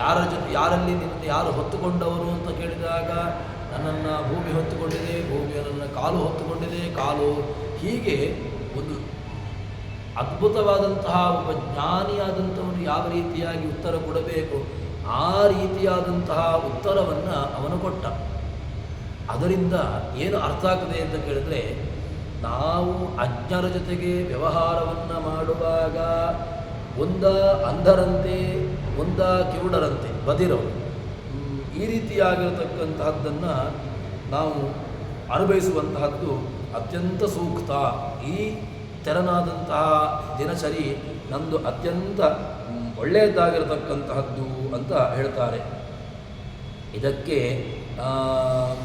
A: ಯಾರಲ್ಲಿ ನಿನ್ನ ಯಾರು ಹೊತ್ತುಕೊಂಡವರು ಅಂತ ಕೇಳಿದಾಗ ನನ್ನನ್ನು ಭೂಮಿ ಹೊತ್ತುಕೊಂಡಿದೆ, ಭೂಮಿಯ ನನ್ನ ಕಾಲು ಹೊತ್ತುಕೊಂಡಿದೆ, ಕಾಲು ಹೀಗೆ ಒಂದು ಅದ್ಭುತವಾದಂತಹ ಒಬ್ಬ ಜ್ಞಾನಿಯಾದಂಥವನು ಯಾವ ರೀತಿಯಾಗಿ ಉತ್ತರ ಕೊಡಬೇಕು ಆ ರೀತಿಯಾದಂತಹ ಉತ್ತರವನ್ನು ಅವನು ಕೊಟ್ಟ. ಅದರಿಂದ ಏನು ಅರ್ಥ ಆಗ್ತದೆ ಅಂತ ಕೇಳಿದ್ರೆ, ನಾವು ಅಜ್ಞರ ಜೊತೆಗೆ ವ್ಯವಹಾರವನ್ನು ಮಾಡುವಾಗ ಒಂದ ಅಂಧರಂತೆ, ಒಂದ ಕಿವುಡರಂತೆ, ಬದಿರವರು, ಈ ರೀತಿಯಾಗಿರತಕ್ಕಂತಹದ್ದನ್ನು ನಾವು ಅನುಭವಿಸುವಂತಹದ್ದು ಅತ್ಯಂತ ಸೂಕ್ತ. ಈ ತೆರನಾದಂತಹ ದಿನಚರಿ ನಮ್ಮದು ಅತ್ಯಂತ ಒಳ್ಳೆಯದಾಗಿರತಕ್ಕಂತಹದ್ದು ಅಂತ ಹೇಳ್ತಾರೆ. ಇದಕ್ಕೆ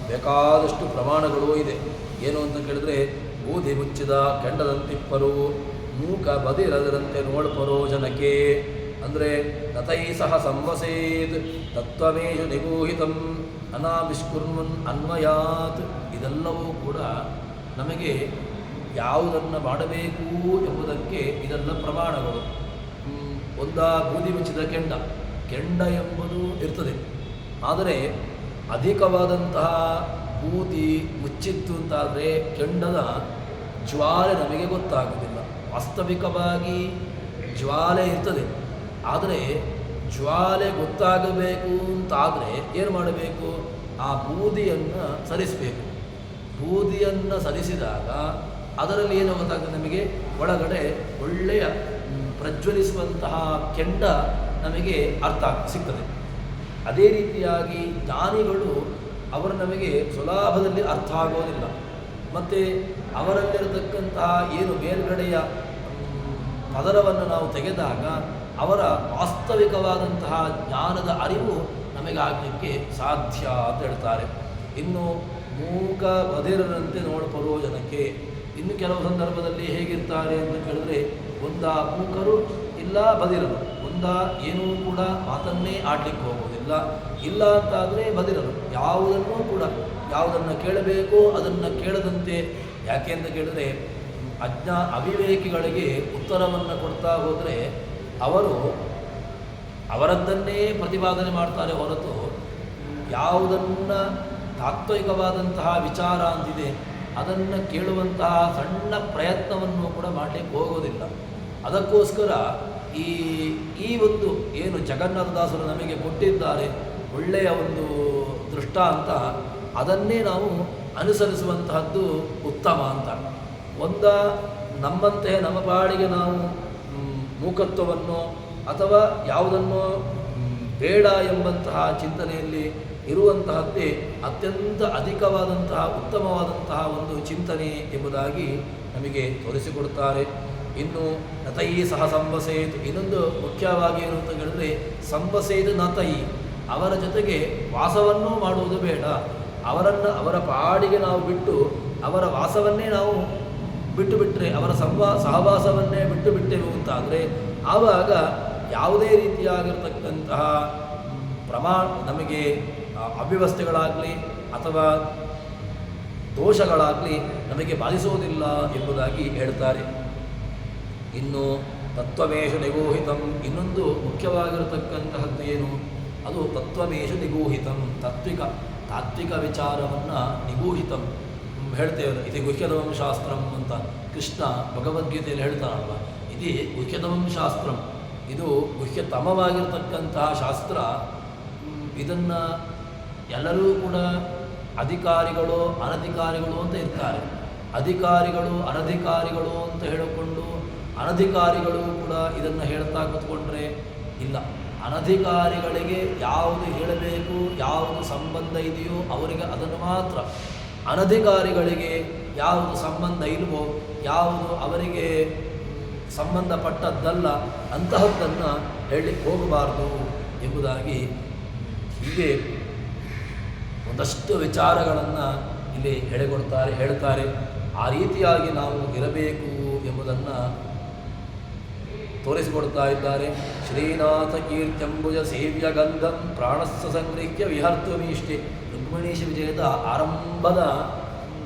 A: ಬೇಕಾದಷ್ಟು ಪ್ರಮಾಣಗಳು ಇದೆ. ಏನು ಅಂತ ಕೇಳಿದ್ರೆ, ಬೂದಿ ಮುಚ್ಚಿದ ಕೆಂಡದಂತಿಪ್ಪರು, ಮೂಕ ಬದಿರದರಂತೆ ನೋಡ್ಪರೋ ಜನಕ್ಕೆ, ಅಂದರೆ ತತೈ ಸಹ ಸಂವಸೇತ್ ತತ್ವಮೇಶು ನಿಗೂಹಿತಂ ಅನಾವಿಷ್ಕುರ್ಮನ್ ಅನ್ವಯಾತ್. ಇದೆಲ್ಲವೂ ಕೂಡ ನಮಗೆ ಯಾವುದನ್ನು ಮಾಡಬೇಕು ಎಂಬುದಕ್ಕೆ ಇದೆಲ್ಲ ಪ್ರಮಾಣಗಳು. ಒಂದ ಬೂದಿ ಮುಚ್ಚಿದ ಕೆಂಡ ಎಂಬುದು ಇರ್ತದೆ, ಆದರೆ ಅಧಿಕವಾದಂತಹ ಬೂದಿ ಮುಚ್ಚಿತ್ತು ಅಂತಾದರೆ ಕೆಂಡದ ಜ್ವಾಲೆ ನಮಗೆ ಗೊತ್ತಾಗುವುದಿಲ್ಲ. ವಾಸ್ತವಿಕವಾಗಿ ಜ್ವಾಲೆ ಇರ್ತದೆ, ಆದರೆ ಜ್ವಾಲೆ ಗೊತ್ತಾಗಬೇಕು ಅಂತಾದರೆ ಏನು ಮಾಡಬೇಕು? ಆ ಬೂದಿಯನ್ನು ಸರಿಸಬೇಕು. ಬೂದಿಯನ್ನು ಸರಿಸಿದಾಗ ಅದರಲ್ಲಿ ಏನು ಗೊತ್ತಾಗ್ತದೆ ನಮಗೆ? ಒಳಗಡೆ ಒಳ್ಳೆಯ ಪ್ರಜ್ವಲಿಸುವಂತಹ ಕೆಂಡ ನಮಗೆ ಸಿಗ್ತದೆ. ಅದೇ ರೀತಿಯಾಗಿ ಜ್ಞಾನಿಗಳು ಅವರು ನಮಗೆ ಸುಲಭದಲ್ಲಿ ಅರ್ಥ ಆಗೋದಿಲ್ಲ. ಮತ್ತು ಅವರಲ್ಲಿರತಕ್ಕಂತಹ ಏನು ಮೇಲ್ಗಡೆಯ ಪದರವನ್ನು ನಾವು ತೆಗೆದಾಗ ಅವರ ವಾಸ್ತವಿಕವಾದಂತಹ ಜ್ಞಾನದ ಅರಿವು ನಮಗೆ ಆಗಲಿಕ್ಕೆ ಸಾಧ್ಯ ಅಂತ ಹೇಳ್ತಾರೆ. ಇನ್ನು ಮೂಕ ಬಧಿರರಂತೆ ನೋಡ್ಪರೋ ಜನಕ್ಕೆ, ಇನ್ನು ಕೆಲವು ಸಂದರ್ಭದಲ್ಲಿ ಹೇಗಿರ್ತಾರೆ ಅಂತ ಕೇಳಿದ್ರೆ, ಒಂದ ಮೂಕರು ಇಲ್ಲ ಬಧಿರರು, ಒಂದ ಏನೂ ಕೂಡ ಮಾತನ್ನೇ ಆಡಲಿಕ್ಕೆ ಹೋಗೋದಿಲ್ಲ, ಇಲ್ಲ ಅಂತಾದರೆ ಬಧಿರರು, ಯಾವುದನ್ನು ಕೇಳಬೇಕೋ ಅದನ್ನು ಕೇಳದಂತೆ. ಯಾಕೆ ಅಂತ ಕೇಳಿದ್ರೆ, ಅವಿವೇಕಿಗಳಿಗೆ ಉತ್ತರವನ್ನು ಕೊಡ್ತಾ ಹೋದರೆ ಅವರು ಅವರದ್ದನ್ನೇ ಪ್ರತಿಪಾದನೆ ಮಾಡ್ತಾರೆ ಹೊರತು ಯಾವುದನ್ನು ತಾತ್ವಿಕವಾದಂತಹ ವಿಚಾರ ಅಂತಿದೆ ಅದನ್ನು ಕೇಳುವಂತಹ ಸಣ್ಣ ಪ್ರಯತ್ನವನ್ನು ಕೂಡ ಮಾಡಲಿಕ್ಕೆ ಹೋಗೋದಿಲ್ಲ. ಅದಕ್ಕೋಸ್ಕರ ಈ ಒಂದು ಏನು ಜಗನ್ನಾಥದಾಸರು ನಮಗೆ ಕೊಟ್ಟಿದ್ದಾರೆ ಒಳ್ಳೆಯ ಒಂದು ದೃಷ್ಟಾಂತ, ಅದನ್ನೇ ನಾವು ಅನುಸರಿಸುವಂತಹದ್ದು ಉತ್ತಮ ಅಂತ. ನಮ್ಮಂತೆ ನಮ್ಮ ಪಾಡಿಗೆ ನಾವು ಮೂಕತ್ವವನ್ನು ಅಥವಾ ಯಾವುದನ್ನು ಬೇಡ ಎಂಬಂತಹ ಚಿಂತನೆಯಲ್ಲಿ ಇರುವಂತಹದ್ದೇ ಅತ್ಯಂತ ಅಧಿಕವಾದಂತಹ ಉತ್ತಮವಾದಂತಹ ಒಂದು ಚಿಂತನೆ ಎಂಬುದಾಗಿ ನಮಗೆ ತೋರಿಸಿಕೊಡುತ್ತಾರೆ. ಇನ್ನು ನತೈ ಸಹ ಸಂವಸೇತ್, ಇನ್ನೊಂದು ಮುಖ್ಯವಾಗಿ ಏನು ಅಂತ ಹೇಳಿದ್ರೆ, ಸಂವಸೇತ್ ನತೈ, ಅವರ ಜೊತೆಗೆ ವಾಸವನ್ನೂ ಮಾಡುವುದು ಬೇಡ. ಅವರ ಪಾಡಿಗೆ ನಾವು ಬಿಟ್ಟು ಅವರ ವಾಸವನ್ನೇ ನಾವು ಬಿಟ್ಟರೆ, ಅವರ ಸಹವಾಸವನ್ನೇ ಬಿಟ್ಟೆವು ಅಂತಾದರೆ ಆವಾಗ ಯಾವುದೇ ರೀತಿಯಾಗಿರ್ತಕ್ಕಂತಹ ನಮಗೆ ಅವ್ಯವಸ್ಥೆಗಳಾಗಲಿ ಅಥವಾ ದೋಷಗಳಾಗಲಿ ನಮಗೆ ಬಾಧಿಸೋದಿಲ್ಲ ಎಂಬುದಾಗಿ ಹೇಳ್ತಾರೆ. ಇನ್ನು ತತ್ವಮೇಶ ನಿಗೂಹಿತಂ, ಇನ್ನೊಂದು ಮುಖ್ಯವಾಗಿರತಕ್ಕಂತಹದ್ದು ಏನು, ಅದು ತತ್ವಮೇಶ ನಿಗೂಹಿತಂ, ತಾತ್ವಿಕ ವಿಚಾರವನ್ನು ನಿಗೂಹಿತಂ ಹೇಳ್ತೇವೆ. ಇದು ಗುಹ್ಯತಮಂ ಶಾಸ್ತ್ರಂ ಅಂತ ಕೃಷ್ಣ ಭಗವದ್ಗೀತೆಯಲ್ಲಿ ಹೇಳ್ತಾನಲ್ವ, ಇದು ಗುಹ್ಯತಮಂ ಶಾಸ್ತ್ರಂ, ಇದು ಗುಹ್ಯತಮವಾಗಿರತಕ್ಕಂತಹ ಶಾಸ್ತ್ರ. ಇದನ್ನು ಎಲ್ಲರೂ ಕೂಡ ಅಧಿಕಾರಿಗಳು ಅನಧಿಕಾರಿಗಳು ಅಂತ ಇರ್ತಾರೆ. ಅಧಿಕಾರಿಗಳು ಅನಧಿಕಾರಿಗಳು ಅಂತ ಹೇಳಿಕೊಂಡು ಅನಧಿಕಾರಿಗಳು ಕೂಡ ಇದನ್ನು ಹೇಳ್ತಾ ಕೂತ್ಕೊಂಡ್ರೆ ಇಲ್ಲ. ಅನಧಿಕಾರಿಗಳಿಗೆ ಯಾವುದು ಹೇಳಬೇಕು, ಯಾವುದು ಸಂಬಂಧ ಇದೆಯೋ ಅವರಿಗೆ ಅದನ್ನು ಮಾತ್ರ, ಅನಧಿಕಾರಿಗಳಿಗೆ ಯಾವುದು ಸಂಬಂಧ ಇಲ್ವೋ, ಯಾವುದು ಅವರಿಗೆ ಸಂಬಂಧಪಟ್ಟದ್ದಲ್ಲ ಅಂತಹದ್ದನ್ನು ಹೇಳಲಿಕ್ಕೆ ಹೋಗಬಾರ್ದು ಎಂಬುದಾಗಿ ಹೀಗೆ ಒಂದಷ್ಟು ವಿಚಾರಗಳನ್ನು ಇಲ್ಲಿ ಹೇಳ್ತಾರೆ. ಆ ರೀತಿಯಾಗಿ ನಾವು ಇರಬೇಕು ಎಂಬುದನ್ನು ತೋರಿಸಿಕೊಡ್ತಾ ಇದ್ದಾರೆ. ಶ್ರೀನಾಥ ಕೀರ್ತ್ಯಂಬುಜ ಸೇವ್ಯ ಗಂಧಂ ಪ್ರಾಣಸ್ಸ ಸಂಗೃಹ್ಯ ವಿಹರ್ತಮೀಷ್ಟೆ, ರುಕ್ಮಿಣೀಶ ವಿಜಯದ ಆರಂಭದ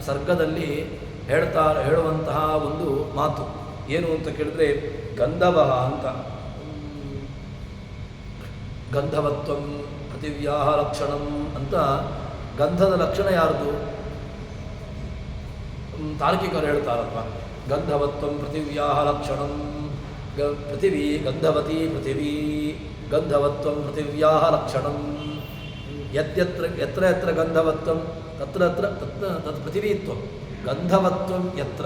A: ಸರ್ಗದಲ್ಲಿ ಹೇಳುವಂತಹ ಒಂದು ಮಾತು ಏನು ಅಂತ ಕೇಳಿದ್ರೆ, ಗಂಧವಃ ಅಂತ, ಗಂಧವತ್ವಂ ಪೃಥಿವ್ಯಾಹ ಲಕ್ಷಣಂ ಅಂತ. ಗಂಧದ ಲಕ್ಷಣ ಯಾರ್ದು? ತಾರ್ಕಿಕರು ಹೇಳ್ತಾರಲ್ವ, ಗಂಧವತ್ವಂ ಪೃಥಿವ್ಯಾಹ ಲಕ್ಷಣಂ, ಪೃಥಿವೀ ಗಂಧವತಿ ಪೃಥಿವೀ ಗಂಧವತ್ವಂ ಪೃಥಿವ್ಯಾಹ ಲಕ್ಷಣಂ, ಯತ್ರ ಯತ್ರ ಗಂಧವತ್ವಂ ತತ್ರ ತತ್ ಪೃಥಿವೀತ್ವಂ, ಗಂಧವತ್ವಂ ಯತ್ರ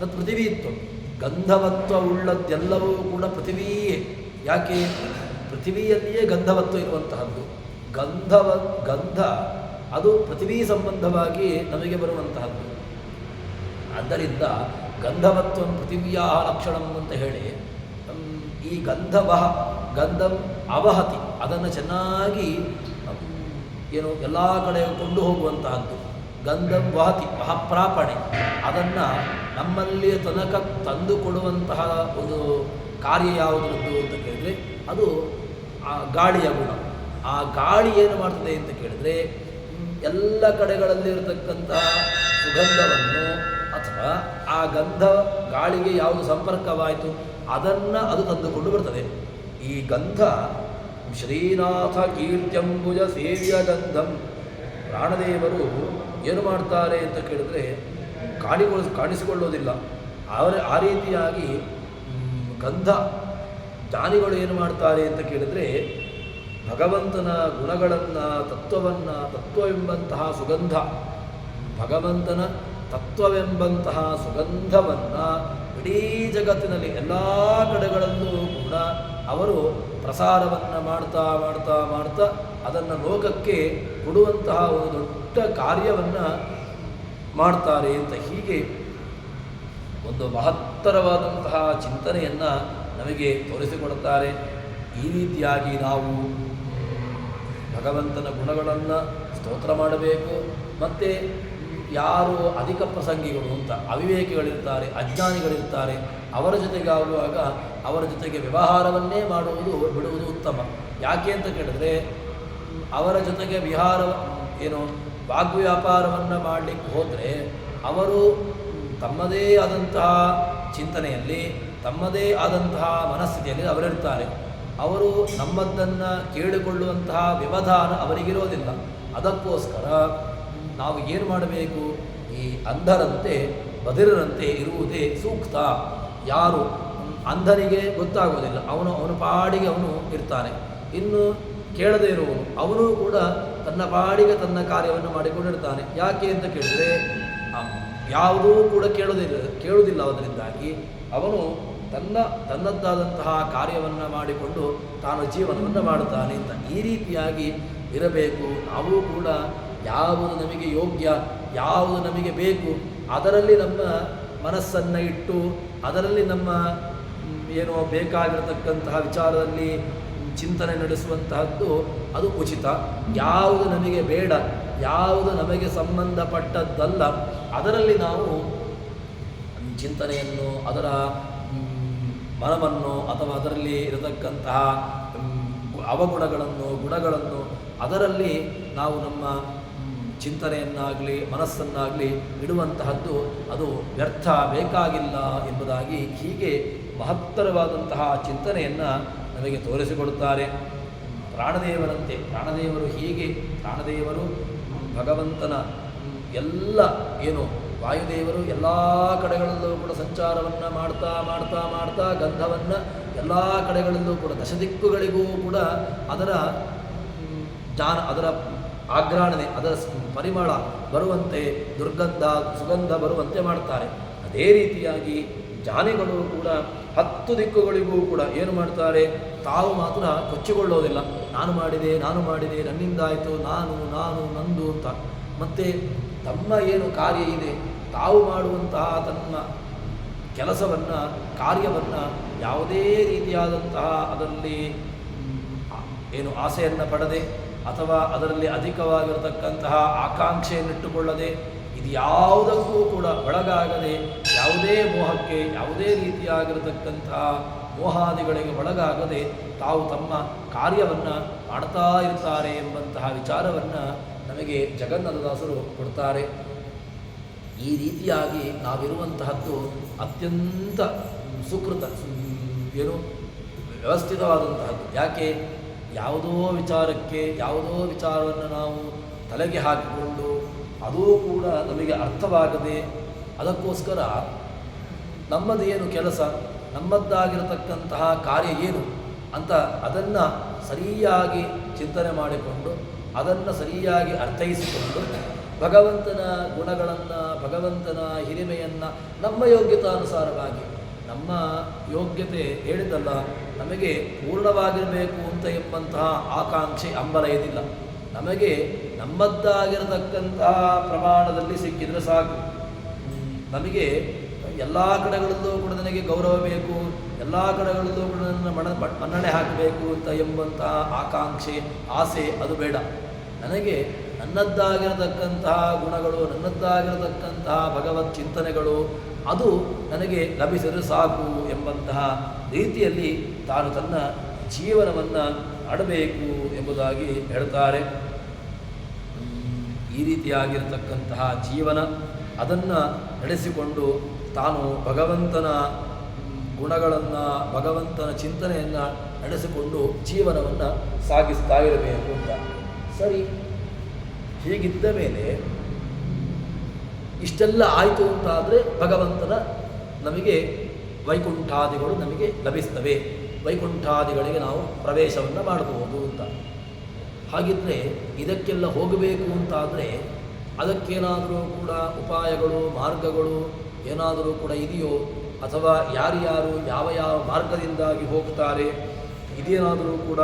A: ತತ್ ಪೃಥಿವೀತ್ವಂ. ಗಂಧವತ್ವ ಉಳ್ಳದ್ದೆಲ್ಲವೂ ಕೂಡ ಪೃಥಿವಿಯೇ. ಯಾಕೆ? ಪೃಥಿವಿಯಲ್ಲಿಯೇ ಗಂಧವತ್ವ ಇರುವಂತಹದ್ದು. ಗಂಧ ಅದು ಪೃಥಿವೀ ಸಂಬಂಧವಾಗಿ ನಮಗೆ ಬರುವಂತಹದ್ದು. ಆದ್ದರಿಂದ ಗಂಧವತ್ವಂ ಪೃಥಿವ್ಯಾ ಲಕ್ಷಣಂ ಅಂತ ಹೇಳಿ, ಈ ಗಂಧಂ ಅವಹತಿ, ಅದನ್ನು ಚೆನ್ನಾಗಿ ಎಲ್ಲ ಕಡೆ ಕೊಂಡು ಹೋಗುವಂತಹದ್ದು. ಗಂಧಂ ವಹತಿ ಮಹಾಪ್ರಾಪಣೆ, ಅದನ್ನು ನಮ್ಮಲ್ಲಿಯ ತನಕ ತಂದು ಕೊಡುವಂತಹ ಒಂದು ಕಾರ್ಯ ಯಾವುದರದ್ದು ಅಂತ ಕೇಳಿದರೆ ಅದು ಆ ಗಾಳಿಯ ಗುಣ. ಆ ಗಾಳಿ ಏನು ಮಾಡ್ತದೆ ಅಂತ ಕೇಳಿದರೆ, ಎಲ್ಲ ಕಡೆಗಳಲ್ಲಿರತಕ್ಕಂತಹ ಸುಗಂಧವನ್ನು ಅಥವಾ ಆ ಗಂಧ ಗಾಳಿಗೆ ಯಾವುದು ಸಂಪರ್ಕವಾಯಿತು ಅದನ್ನು ಅದು ತಂದುಕೊಂಡು ಬರ್ತದೆ. ಈ ಗಂಧ ಶ್ರೀನಾಥ ಕೀರ್ತ್ಯಂಬುಜ ಸೇವ್ಯ ಗಂಧಂ, ಪ್ರಾಣದೇವರು ಏನು ಮಾಡ್ತಾರೆ ಅಂತ ಕೇಳಿದರೆ ಕಾಣಿಸಿಕೊಳ್ಳೋದಿಲ್ಲ. ಆ ರೀತಿಯಾಗಿ ಗಂಧ ಜ್ಞಾನಿಗಳು ಏನು ಮಾಡ್ತಾರೆ ಅಂತ ಕೇಳಿದರೆ, ಭಗವಂತನ ಗುಣಗಳನ್ನು ತತ್ವವೆಂಬಂತಹ ಸುಗಂಧ, ಭಗವಂತನ ತತ್ವವೆಂಬಂತಹ ಸುಗಂಧವನ್ನು ಇಡೀ ಜಗತ್ತಿನಲ್ಲಿ ಎಲ್ಲ ಕಡೆಗಳಲ್ಲೂ ಕೂಡ ಅವರು ಪ್ರಸಾರವನ್ನು ಮಾಡ್ತಾ ಅದನ್ನು ಲೋಕಕ್ಕೆ ಕೊಡುವಂತಹ ಒಂದು ದೊಡ್ಡ ಕಾರ್ಯವನ್ನು ಮಾಡ್ತಾರೆ ಅಂತ. ಹೀಗೆ ಒಂದು ಮಹತ್ತರವಾದಂತಹ ಚಿಂತನೆಯನ್ನು ನಮಗೆ ತೋರಿಸಿಕೊಡುತ್ತಾರೆ. ಈ ರೀತಿಯಾಗಿ ನಾವು ಭಗವಂತನ ಗುಣಗಳನ್ನು ಸ್ತೋತ್ರ ಮಾಡಬೇಕು. ಮತ್ತು ಯಾರು ಅಧಿಕ ಪ್ರಸಂಗಿಗಳು ಅಂತ ಅವಿವೇಕಿಗಳಿರ್ತಾರೆ, ಅಜ್ಞಾನಿಗಳಿರ್ತಾರೆ, ಅವರ ಜೊತೆಗೆ ಆಗುವಾಗ ಅವರ ಜೊತೆಗೆ ವ್ಯವಹಾರವನ್ನೇ ಬಿಡುವುದು ಉತ್ತಮ. ಯಾಕೆ ಅಂತ ಕೇಳಿದ್ರೆ, ಅವರ ಜೊತೆಗೆ ವಾಗ್ವ್ಯಾಪಾರವನ್ನು ಮಾಡಲಿಕ್ಕೆ ಹೋದರೆ ಅವರು ತಮ್ಮದೇ ಆದಂತಹ ಚಿಂತನೆಯಲ್ಲಿ, ತಮ್ಮದೇ ಆದಂತಹ ಮನಸ್ಥಿತಿಯಲ್ಲಿ ಅವರಿರ್ತಾರೆ. ಅವರು ನಮ್ಮದನ್ನು ಕೇಳಿಕೊಳ್ಳುವಂತಹ ವ್ಯವಧಾನ ಅವರಿಗಿರೋದಿಲ್ಲ. ಅದಕ್ಕೋಸ್ಕರ ನಾವು ಏನು ಮಾಡಬೇಕು? ಈ ಅಂಧರಂತೆ ಬದಿರರಂತೆ ಇರುವುದೇ ಸೂಕ್ತ. ಯಾರು ಅಂಧನಿಗೆ ಗೊತ್ತಾಗೋದಿಲ್ಲ, ಅವನ ಪಾಡಿಗೆ ಅವನು ಇರ್ತಾನೆ. ಇನ್ನು ಕೇಳದೇ ಇರುವವನು ಅವನು ಕೂಡ ತನ್ನ ಪಾಡಿಗೆ ತನ್ನ ಕಾರ್ಯವನ್ನು ಮಾಡಿಕೊಂಡಿರ್ತಾನೆ. ಯಾಕೆ ಅಂತ ಕೇಳಿದರೆ, ಯಾವುದೂ ಕೂಡ ಕೇಳುವುದಿಲ್ಲ. ಅದರಿಂದಾಗಿ ಅವನು ತನ್ನದ್ದಾದಂತಹ ಕಾರ್ಯವನ್ನು ಮಾಡಿಕೊಂಡು ತಾನು ಜೀವನವನ್ನು ಮಾಡುತ್ತಾನೆ ಅಂತ. ಈ ರೀತಿಯಾಗಿ ಇರಬೇಕು. ನಾವು ಕೂಡ ಯಾವುದು ನಮಗೆ ಯೋಗ್ಯ, ಯಾವುದು ನಮಗೆ ಬೇಕು, ಅದರಲ್ಲಿ ನಮ್ಮ ಮನಸ್ಸನ್ನು ಇಟ್ಟು ಅದರಲ್ಲಿ ನಮ್ಮ ಬೇಕಾಗಿರತಕ್ಕಂತಹ ವಿಚಾರದಲ್ಲಿ ಚಿಂತನೆ ನಡೆಸುವಂತಹದ್ದು ಅದು ಉಚಿತ. ಯಾವುದು ನಮಗೆ ಬೇಡ, ಯಾವುದು ನಮಗೆ ಸಂಬಂಧಪಟ್ಟದ್ದಲ್ಲ, ಅದರಲ್ಲಿ ನಾವು ಚಿಂತನೆಯನ್ನು, ಅದರ ಮನವನ್ನು ಅಥವಾ ಅದರಲ್ಲಿ ಇರತಕ್ಕಂತಹ ಅವಗುಣಗಳನ್ನು, ಗುಣಗಳನ್ನು ಅದರಲ್ಲಿ ನಾವು ನಮ್ಮ ಚಿಂತನೆಯನ್ನಾಗಲಿ ಮನಸ್ಸನ್ನಾಗಲಿ ಇಡುವಂತಹದ್ದು ಅದು ವ್ಯರ್ಥ ಬೇಕಾಗಿಲ್ಲ ಎಂಬುದಾಗಿ ಹೀಗೆ ಮಹತ್ತರವಾದಂತಹ ಚಿಂತನೆಯನ್ನು ನಮಗೆ ತೋರಿಸಿಕೊಡುತ್ತಾರೆ. ಪ್ರಾಣದೇವರಂತೆ ಪ್ರಾಣದೇವರು ಹೀಗೆ ಪ್ರಾಣದೇವರು ಭಗವಂತನ ಎಲ್ಲ ಏನು ವಾಯುದೇವರು ಎಲ್ಲ ಕಡೆಗಳಲ್ಲೂ ಕೂಡ ಸಂಚಾರವನ್ನು ಮಾಡ್ತಾ ಮಾಡ್ತಾ ಮಾಡ್ತಾ ಗಂಧವನ್ನು ಎಲ್ಲ ಕಡೆಗಳಲ್ಲೂ ಕೂಡ ದಶದಿಕ್ಕುಗಳಿಗೂ ಕೂಡ ಅದರ ಅದರ ಆಘ್ರಾಣನೆ ಅದರ ಪರಿಮಳ ಬರುವಂತೆ ಸುಗಂಧ ಬರುವಂತೆ ಮಾಡ್ತಾರೆ. ಅದೇ ರೀತಿಯಾಗಿ ಜ್ಞಾನಿಗಳು ಕೂಡ 10 ದಿಕ್ಕುಗಳಿಗೂ ಕೂಡ ಏನು ಮಾಡ್ತಾರೆ, ತಾವು ಮಾತ್ರ ಕೊಚ್ಚಿಕೊಳ್ಳೋದಿಲ್ಲ. ನಾನು ಮಾಡಿದೆ ನನ್ನಿಂದಾಯಿತು, ನಾನು ನಂದು ಅಂತ. ಮತ್ತು ತಮ್ಮ ಏನು ಕಾರ್ಯ ಇದೆ ತಾವು ಮಾಡುವಂತಹ ತನ್ನ ಕೆಲಸವನ್ನು ಕಾರ್ಯವನ್ನು ಯಾವುದೇ ರೀತಿಯಾದಂತಹ ಅದರಲ್ಲಿ ಏನು ಆಸೆಯನ್ನು ಪಡದೆ ಅಥವಾ ಅದರಲ್ಲಿ ಅಧಿಕವಾಗಿರತಕ್ಕಂತಹ ಆಕಾಂಕ್ಷೆಯನ್ನಿಟ್ಟುಕೊಳ್ಳದೆ ಇದು ಯಾವುದಕ್ಕೂ ಕೂಡ ಒಳಗಾಗದೆ ಯಾವುದೇ ಮೋಹಕ್ಕೆ ಯಾವುದೇ ರೀತಿಯಾಗಿರತಕ್ಕಂತಹ ಮೋಹಾದಿಗಳಿಗೆ ಒಳಗಾಗದೆ ತಾವು ತಮ್ಮ ಕಾರ್ಯವನ್ನು ಮಾಡ್ತಾ ಇರ್ತಾರೆ ಎಂಬಂತಹ ವಿಚಾರವನ್ನು ನಮಗೆ ಜಗನ್ನಾಥದಾಸರು ಕೊಡ್ತಾರೆ. ಈ ರೀತಿಯಾಗಿ ನಾವಿರುವಂತಹದ್ದು ಅತ್ಯಂತ ಸುಕೃತ ಏನು ವ್ಯವಸ್ಥಿತವಾದಂತಹದ್ದು. ಯಾಕೆ ಯಾವುದೋ ವಿಚಾರವನ್ನು ನಾವು ತಲೆಗೆ ಹಾಕಿಕೊಂಡು ಅದೂ ಕೂಡ ನಮಗೆ ಅರ್ಥವಾಗದೆ ಅದಕ್ಕೋಸ್ಕರ ನಮ್ಮದೇನು ಕೆಲಸ ನಮ್ಮದ್ದಾಗಿರತಕ್ಕಂತಹ ಕಾರ್ಯ ಏನು ಅಂತ ಅದನ್ನು ಸರಿಯಾಗಿ ಚಿಂತನೆ ಮಾಡಿಕೊಂಡು ಅದನ್ನು ಸರಿಯಾಗಿ ಅರ್ಥೈಸಿಕೊಂಡು ಭಗವಂತನ ಗುಣಗಳನ್ನು ಭಗವಂತನ ಹಿರಿಮೆಯನ್ನು ನಮ್ಮ ಯೋಗ್ಯತಾನುಸಾರವಾಗಿ ನಮ್ಮ ಯೋಗ್ಯತೆ ಹೇಳಿದಲ್ಲ ನಮಗೆ ಪೂರ್ಣವಾಗಿರಬೇಕು ಅಂತ ಎಂಬಂತಹ ಆಕಾಂಕ್ಷೆ ಹಂಬಲ ಏನಿಲ್ಲ. ನಮಗೆ ನಮ್ಮದ್ದಾಗಿರತಕ್ಕಂತಹ ಪ್ರಮಾಣದಲ್ಲಿ ಸಿಕ್ಕಿದರೆ ಸಾಕು. ನಮಗೆ ಎಲ್ಲ ಕಡೆಗಳಲ್ಲೂ ಕೂಡ ನನಗೆ ಗೌರವ ಬೇಕು, ಎಲ್ಲ ಕಡೆಗಳಲ್ಲೂ ಕೂಡ ನನ್ನ ಮನ್ನಣೆ ಹಾಕಬೇಕು ಅಂತ ಎಂಬಂತಹ ಆಕಾಂಕ್ಷೆ ಆಸೆ ಅದು ಬೇಡ. ನನಗೆ ನನ್ನದ್ದಾಗಿರತಕ್ಕಂತಹ ಗುಣಗಳು ನನ್ನದ್ದಾಗಿರತಕ್ಕಂತಹ ಭಗವತ್ ಚಿಂತನೆಗಳು ಅದು ನನಗೆ ಲಭಿಸಿದರೆ ಸಾಕು ಎಂಬಂತಹ ರೀತಿಯಲ್ಲಿ ತಾನು ತನ್ನ ಜೀವನವನ್ನು ಆಡಬೇಕು ಎಂಬುದಾಗಿ ಹೇಳ್ತಾರೆ. ಈ ರೀತಿಯಾಗಿರತಕ್ಕಂತಹ ಜೀವನ ಅದನ್ನು ನಡೆಸಿಕೊಂಡು ತಾನು ಭಗವಂತನ ಗುಣಗಳನ್ನು ಭಗವಂತನ ಚಿಂತನೆಯನ್ನು ನಡೆಸಿಕೊಂಡು ಜೀವನವನ್ನು ಸಾಗಿಸ್ತಾ ಇರಬೇಕು ಅಂತ. ಸರಿ, ಹೀಗಿದ್ದ ಮೇಲೆ ಇಷ್ಟೆಲ್ಲ ಆಯಿತು ಅಂತಾದರೆ ಭಗವಂತನ ನಮಗೆ ವೈಕುಂಠಾದಿಗಳು ನಮಗೆ ಲಭಿಸ್ತವೆ, ವೈಕುಂಠಾದಿಗಳಿಗೆ ನಾವು ಪ್ರವೇಶವನ್ನು ಮಾಡಬಹುದು ಅಂತ. ಹಾಗಿದ್ದರೆ ಇದಕ್ಕೆಲ್ಲ ಹೋಗಬೇಕು ಅಂತಾದರೆ ಅದಕ್ಕೇನಾದರೂ ಕೂಡ ಉಪಾಯಗಳು ಮಾರ್ಗಗಳು ಏನಾದರೂ ಕೂಡ ಇದೆಯೋ, ಅಥವಾ ಯಾರ್ಯಾರು ಯಾವ ಮಾರ್ಗದಿಂದಾಗಿ ಹೋಗ್ತಾರೆ ಇದೇನಾದರೂ ಕೂಡ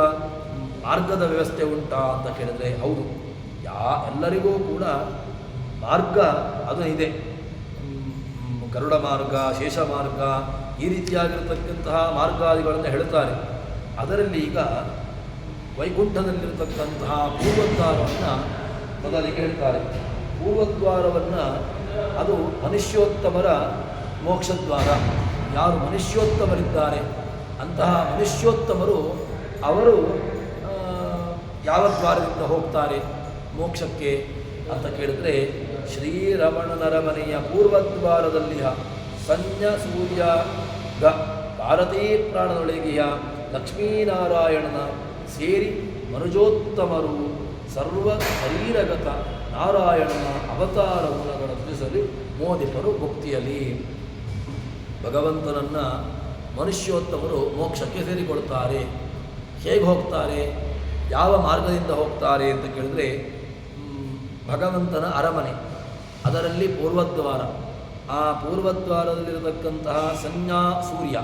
A: ಮಾರ್ಗದ ವ್ಯವಸ್ಥೆ ಉಂಟಾ ಅಂತ ಕೇಳಿದರೆ ಹೌದು, ಎಲ್ಲರಿಗೂ ಕೂಡ ಮಾರ್ಗ ಅದು ಇದೆ. ಗರುಡ ಮಾರ್ಗ, ಶೇಷ ಮಾರ್ಗ, ಈ ರೀತಿಯಾಗಿರತಕ್ಕಂತಹ ಮಾರ್ಗಾದಿಗಳನ್ನು ಹೇಳ್ತಾರೆ. ಅದರಲ್ಲಿ ಈಗ ವೈಕುಂಠದಲ್ಲಿರತಕ್ಕಂತಹ ಪೂರ್ವದ್ವಾರವನ್ನು ಮೊದಲಿಗೆ ಹೇಳ್ತಾರೆ. ಪೂರ್ವದ್ವಾರವನ್ನು ಅದು ಮನುಷ್ಯೋತ್ತಮರ ಮೋಕ್ಷದ್ವಾರ. ಯಾರು ಮನುಷ್ಯೋತ್ತಮರಿದ್ದಾರೆ ಅಂತಹ ಮನುಷ್ಯೋತ್ತಮರು ಅವರು ಯಾವ ದ್ವಾರದಿಂದ ಹೋಗ್ತಾರೆ ಮೋಕ್ಷಕ್ಕೆ ಅಂತ ಕೇಳಿದರೆ, ಶ್ರೀರಮಣನರ ಮನೆಯ ಪೂರ್ವದ್ವಾರದಲ್ಲಿಯ ಸಂಜ್ಞ ಸೂರ್ಯ ಭಾರತೀ ಪ್ರಾಣದೊಳಗೆಯ ಲಕ್ಷ್ಮೀನಾರಾಯಣನ ಸೇರಿ ಮನುಜೋತ್ತಮರು ಸರ್ವ ಶರೀರಗತ ನಾರಾಯಣನ ಅವತಾರ ಗುಣಗಳ ತಿಳಿಸಲು ಮೋದಿಪರು ಮುಕ್ತಿಯಲ್ಲಿ. ಭಗವಂತನನ್ನು ಮನುಷ್ಯೋತ್ತಮರು ಮೋಕ್ಷಕ್ಕೆ ಸೇರಿಕೊಳ್ತಾರೆ. ಹೇಗೆ ಹೋಗ್ತಾರೆ, ಯಾವ ಮಾರ್ಗದಿಂದ ಹೋಗ್ತಾರೆ ಅಂತ ಕೇಳಿದ್ರೆ, ಭಗವಂತನ ಅರಮನೆ ಅದರಲ್ಲಿ ಪೂರ್ವದ್ವಾರ, ಆ ಪೂರ್ವದ್ವಾರದಲ್ಲಿರತಕ್ಕಂತಹ ಸಂಜ್ಞಾ ಸೂರ್ಯ,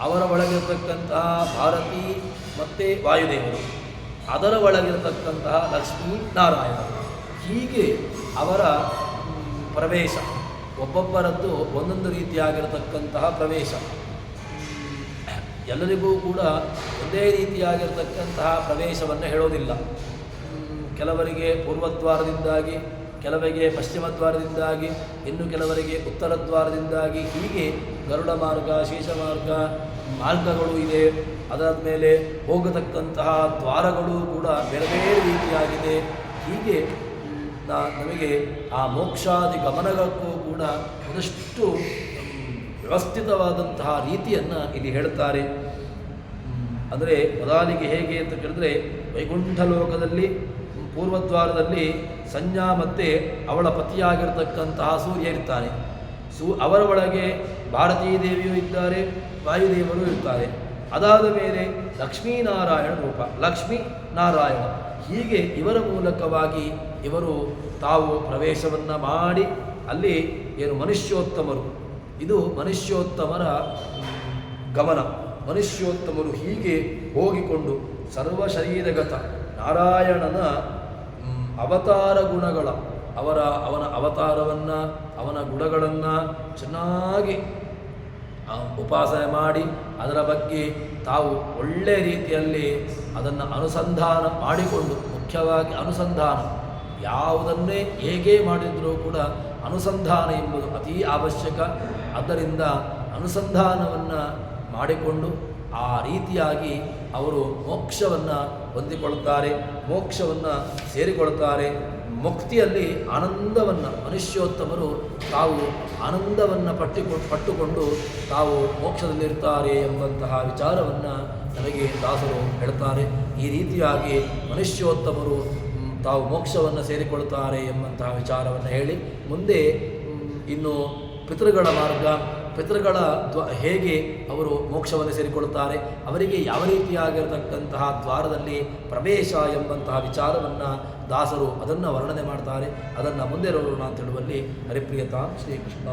A: ಅವರ ಒಳಗಿರತಕ್ಕಂತಹ ಭಾರತಿ ಮತ್ತು ವಾಯುದೇವರು, ಅದರ ಒಳಗಿರತಕ್ಕಂತಹ ಲಕ್ಷ್ಮೀ ನಾರಾಯಣರು, ಹೀಗೆ ಅವರ ಪ್ರವೇಶ ಒಬ್ಬೊಬ್ಬರದ್ದು ಒಂದೊಂದು ರೀತಿಯಾಗಿರತಕ್ಕಂತಹ ಪ್ರವೇಶ. ಎಲ್ಲರಿಗೂ ಕೂಡ ಒಂದೇ ರೀತಿಯಾಗಿರತಕ್ಕಂತಹ ಪ್ರವೇಶವನ್ನು ಹೇಳೋದಿಲ್ಲ. ಕೆಲವರಿಗೆ ಪೂರ್ವದ್ವಾರದಿಂದಾಗಿ, ಕೆಲವರಿಗೆ ಪಶ್ಚಿಮ ದ್ವಾರದಿಂದಾಗಿ, ಇನ್ನು ಕೆಲವರಿಗೆ ಉತ್ತರ ದ್ವಾರದಿಂದಾಗಿ, ಹೀಗೆ ಗರುಡ ಮಾರ್ಗ, ಶೇಷ ಮಾರ್ಗ ಮಾರ್ಗಗಳು ಇದೆ. ಅದಾದ ಮೇಲೆ ಹೋಗತಕ್ಕಂತಹ ದ್ವಾರಗಳು ಕೂಡ ಬೇರೆ ಬೇರೆ ರೀತಿಯಾಗಿದೆ. ಹೀಗೆ ನಮಗೆ ಆ ಮೋಕ್ಷಾದಿ ಗಮನಕ್ಕೂ ಕೂಡ ಒಂದಷ್ಟು ವ್ಯವಸ್ಥಿತವಾದಂತಹ ರೀತಿಯನ್ನು ಇಲ್ಲಿ ಹೇಳ್ತಾರೆ. ಅಂದರೆ ಮೊದಲಿಗೆ ಹೇಗೆ ಅಂತ ಕೇಳಿದ್ರೆ, ವೈಕುಂಠ ಲೋಕದಲ್ಲಿ ಪೂರ್ವದ್ವಾರದಲ್ಲಿ ಸಂಜ್ಞಾ ಮತ್ತು ಅವಳ ಪತಿಯಾಗಿರ್ತಕ್ಕಂತಹ ಸೂರ್ಯ ಇರ್ತಾನೆ. ಅವರ ಒಳಗೆ ಭಾರತೀ ದೇವಿಯೂ ಇದ್ದಾರೆ, ವಾಯುದೇವರು ಇರ್ತಾರೆ. ಅದಾದ ಮೇಲೆ ಲಕ್ಷ್ಮೀನಾರಾಯಣ ರೂಪ, ಲಕ್ಷ್ಮೀ ನಾರಾಯಣ, ಹೀಗೆ ಇವರ ಮೂಲಕವಾಗಿ ಇವರು ತಾವು ಪ್ರವೇಶವನ್ನು ಮಾಡಿ ಅಲ್ಲಿ ಏನು ಮನುಷ್ಯೋತ್ತಮರು, ಇದು ಮನುಷ್ಯೋತ್ತಮರ ಗಮನ. ಮನುಷ್ಯೋತ್ತಮರು ಹೀಗೆ ಹೋಗಿಕೊಂಡು ಸರ್ವಶರೀರಗತ ನಾರಾಯಣನ ಅವತಾರ ಗುಣಗಳ ಅವನ ಅವತಾರವನ್ನು ಅವನ ಗುಣಗಳನ್ನು ಚೆನ್ನಾಗಿ ಉಪಾಸನೆ ಮಾಡಿ ಅದರ ಬಗ್ಗೆ ತಾವು ಒಳ್ಳೆಯ ರೀತಿಯಲ್ಲಿ ಅದನ್ನು ಅನುಸಂಧಾನ ಮಾಡಿಕೊಂಡು, ಮುಖ್ಯವಾಗಿ ಅನುಸಂಧಾನ, ಯಾವುದನ್ನೇ ಹೇಗೆ ಮಾಡಿದರೂ ಕೂಡ ಅನುಸಂಧಾನ ಎಂಬುದು ಅತೀ ಅವಶ್ಯಕ. ಆದ್ದರಿಂದ ಅನುಸಂಧಾನವನ್ನು ಮಾಡಿಕೊಂಡು ಆ ರೀತಿಯಾಗಿ ಅವರು ಮೋಕ್ಷವನ್ನು ಹೊಂದಿಕೊಳ್ಳುತ್ತಾರೆ, ಮೋಕ್ಷವನ್ನು ಸೇರಿಕೊಳ್ಳುತ್ತಾರೆ. ಮುಕ್ತಿಯಲ್ಲಿ ಆನಂದವನ್ನು ಮನುಷ್ಯೋತ್ತಮರು ತಾವು ಆನಂದವನ್ನು ಪಟ್ಟುಕೊಂಡು ತಾವು ಮೋಕ್ಷದಲ್ಲಿರ್ತಾರೆ ಎಂಬಂತಹ ವಿಚಾರವನ್ನು ನಮಗೆ ದಾಸರು ಹೇಳ್ತಾರೆ. ಈ ರೀತಿಯಾಗಿ ಮನುಷ್ಯೋತ್ತಮರು ತಾವು ಮೋಕ್ಷವನ್ನು ಸೇರಿಕೊಳ್ಳುತ್ತಾರೆ ಎಂಬಂತಹ ವಿಚಾರವನ್ನು ಹೇಳಿ ಮುಂದೆ ಇನ್ನು ಪಿತೃಗಳ ಮಾರ್ಗ, ಪಿತೃಗಳ ಹೇಗೆ ಅವರು ಮೋಕ್ಷವನ್ನು ಸೇರಿಕೊಳ್ಳುತ್ತಾರೆ, ಅವರಿಗೆ ಯಾವ ರೀತಿಯಾಗಿರತಕ್ಕಂತಹ ದ್ವಾರದಲ್ಲಿ ಪ್ರವೇಶ ಎಂಬಂತಹ ವಿಚಾರವನ್ನು ದಾಸರು ಅದನ್ನು ವರ್ಣನೆ ಮಾಡ್ತಾರೆ. ಅದನ್ನು ಮುಂದೆ ನೋಡೋಣ ಅಂತ ಹೇಳುವಲ್ಲಿ ಹರಿಪ್ರಿಯತಾ ಶ್ರೀಕೃಷ್ಣ.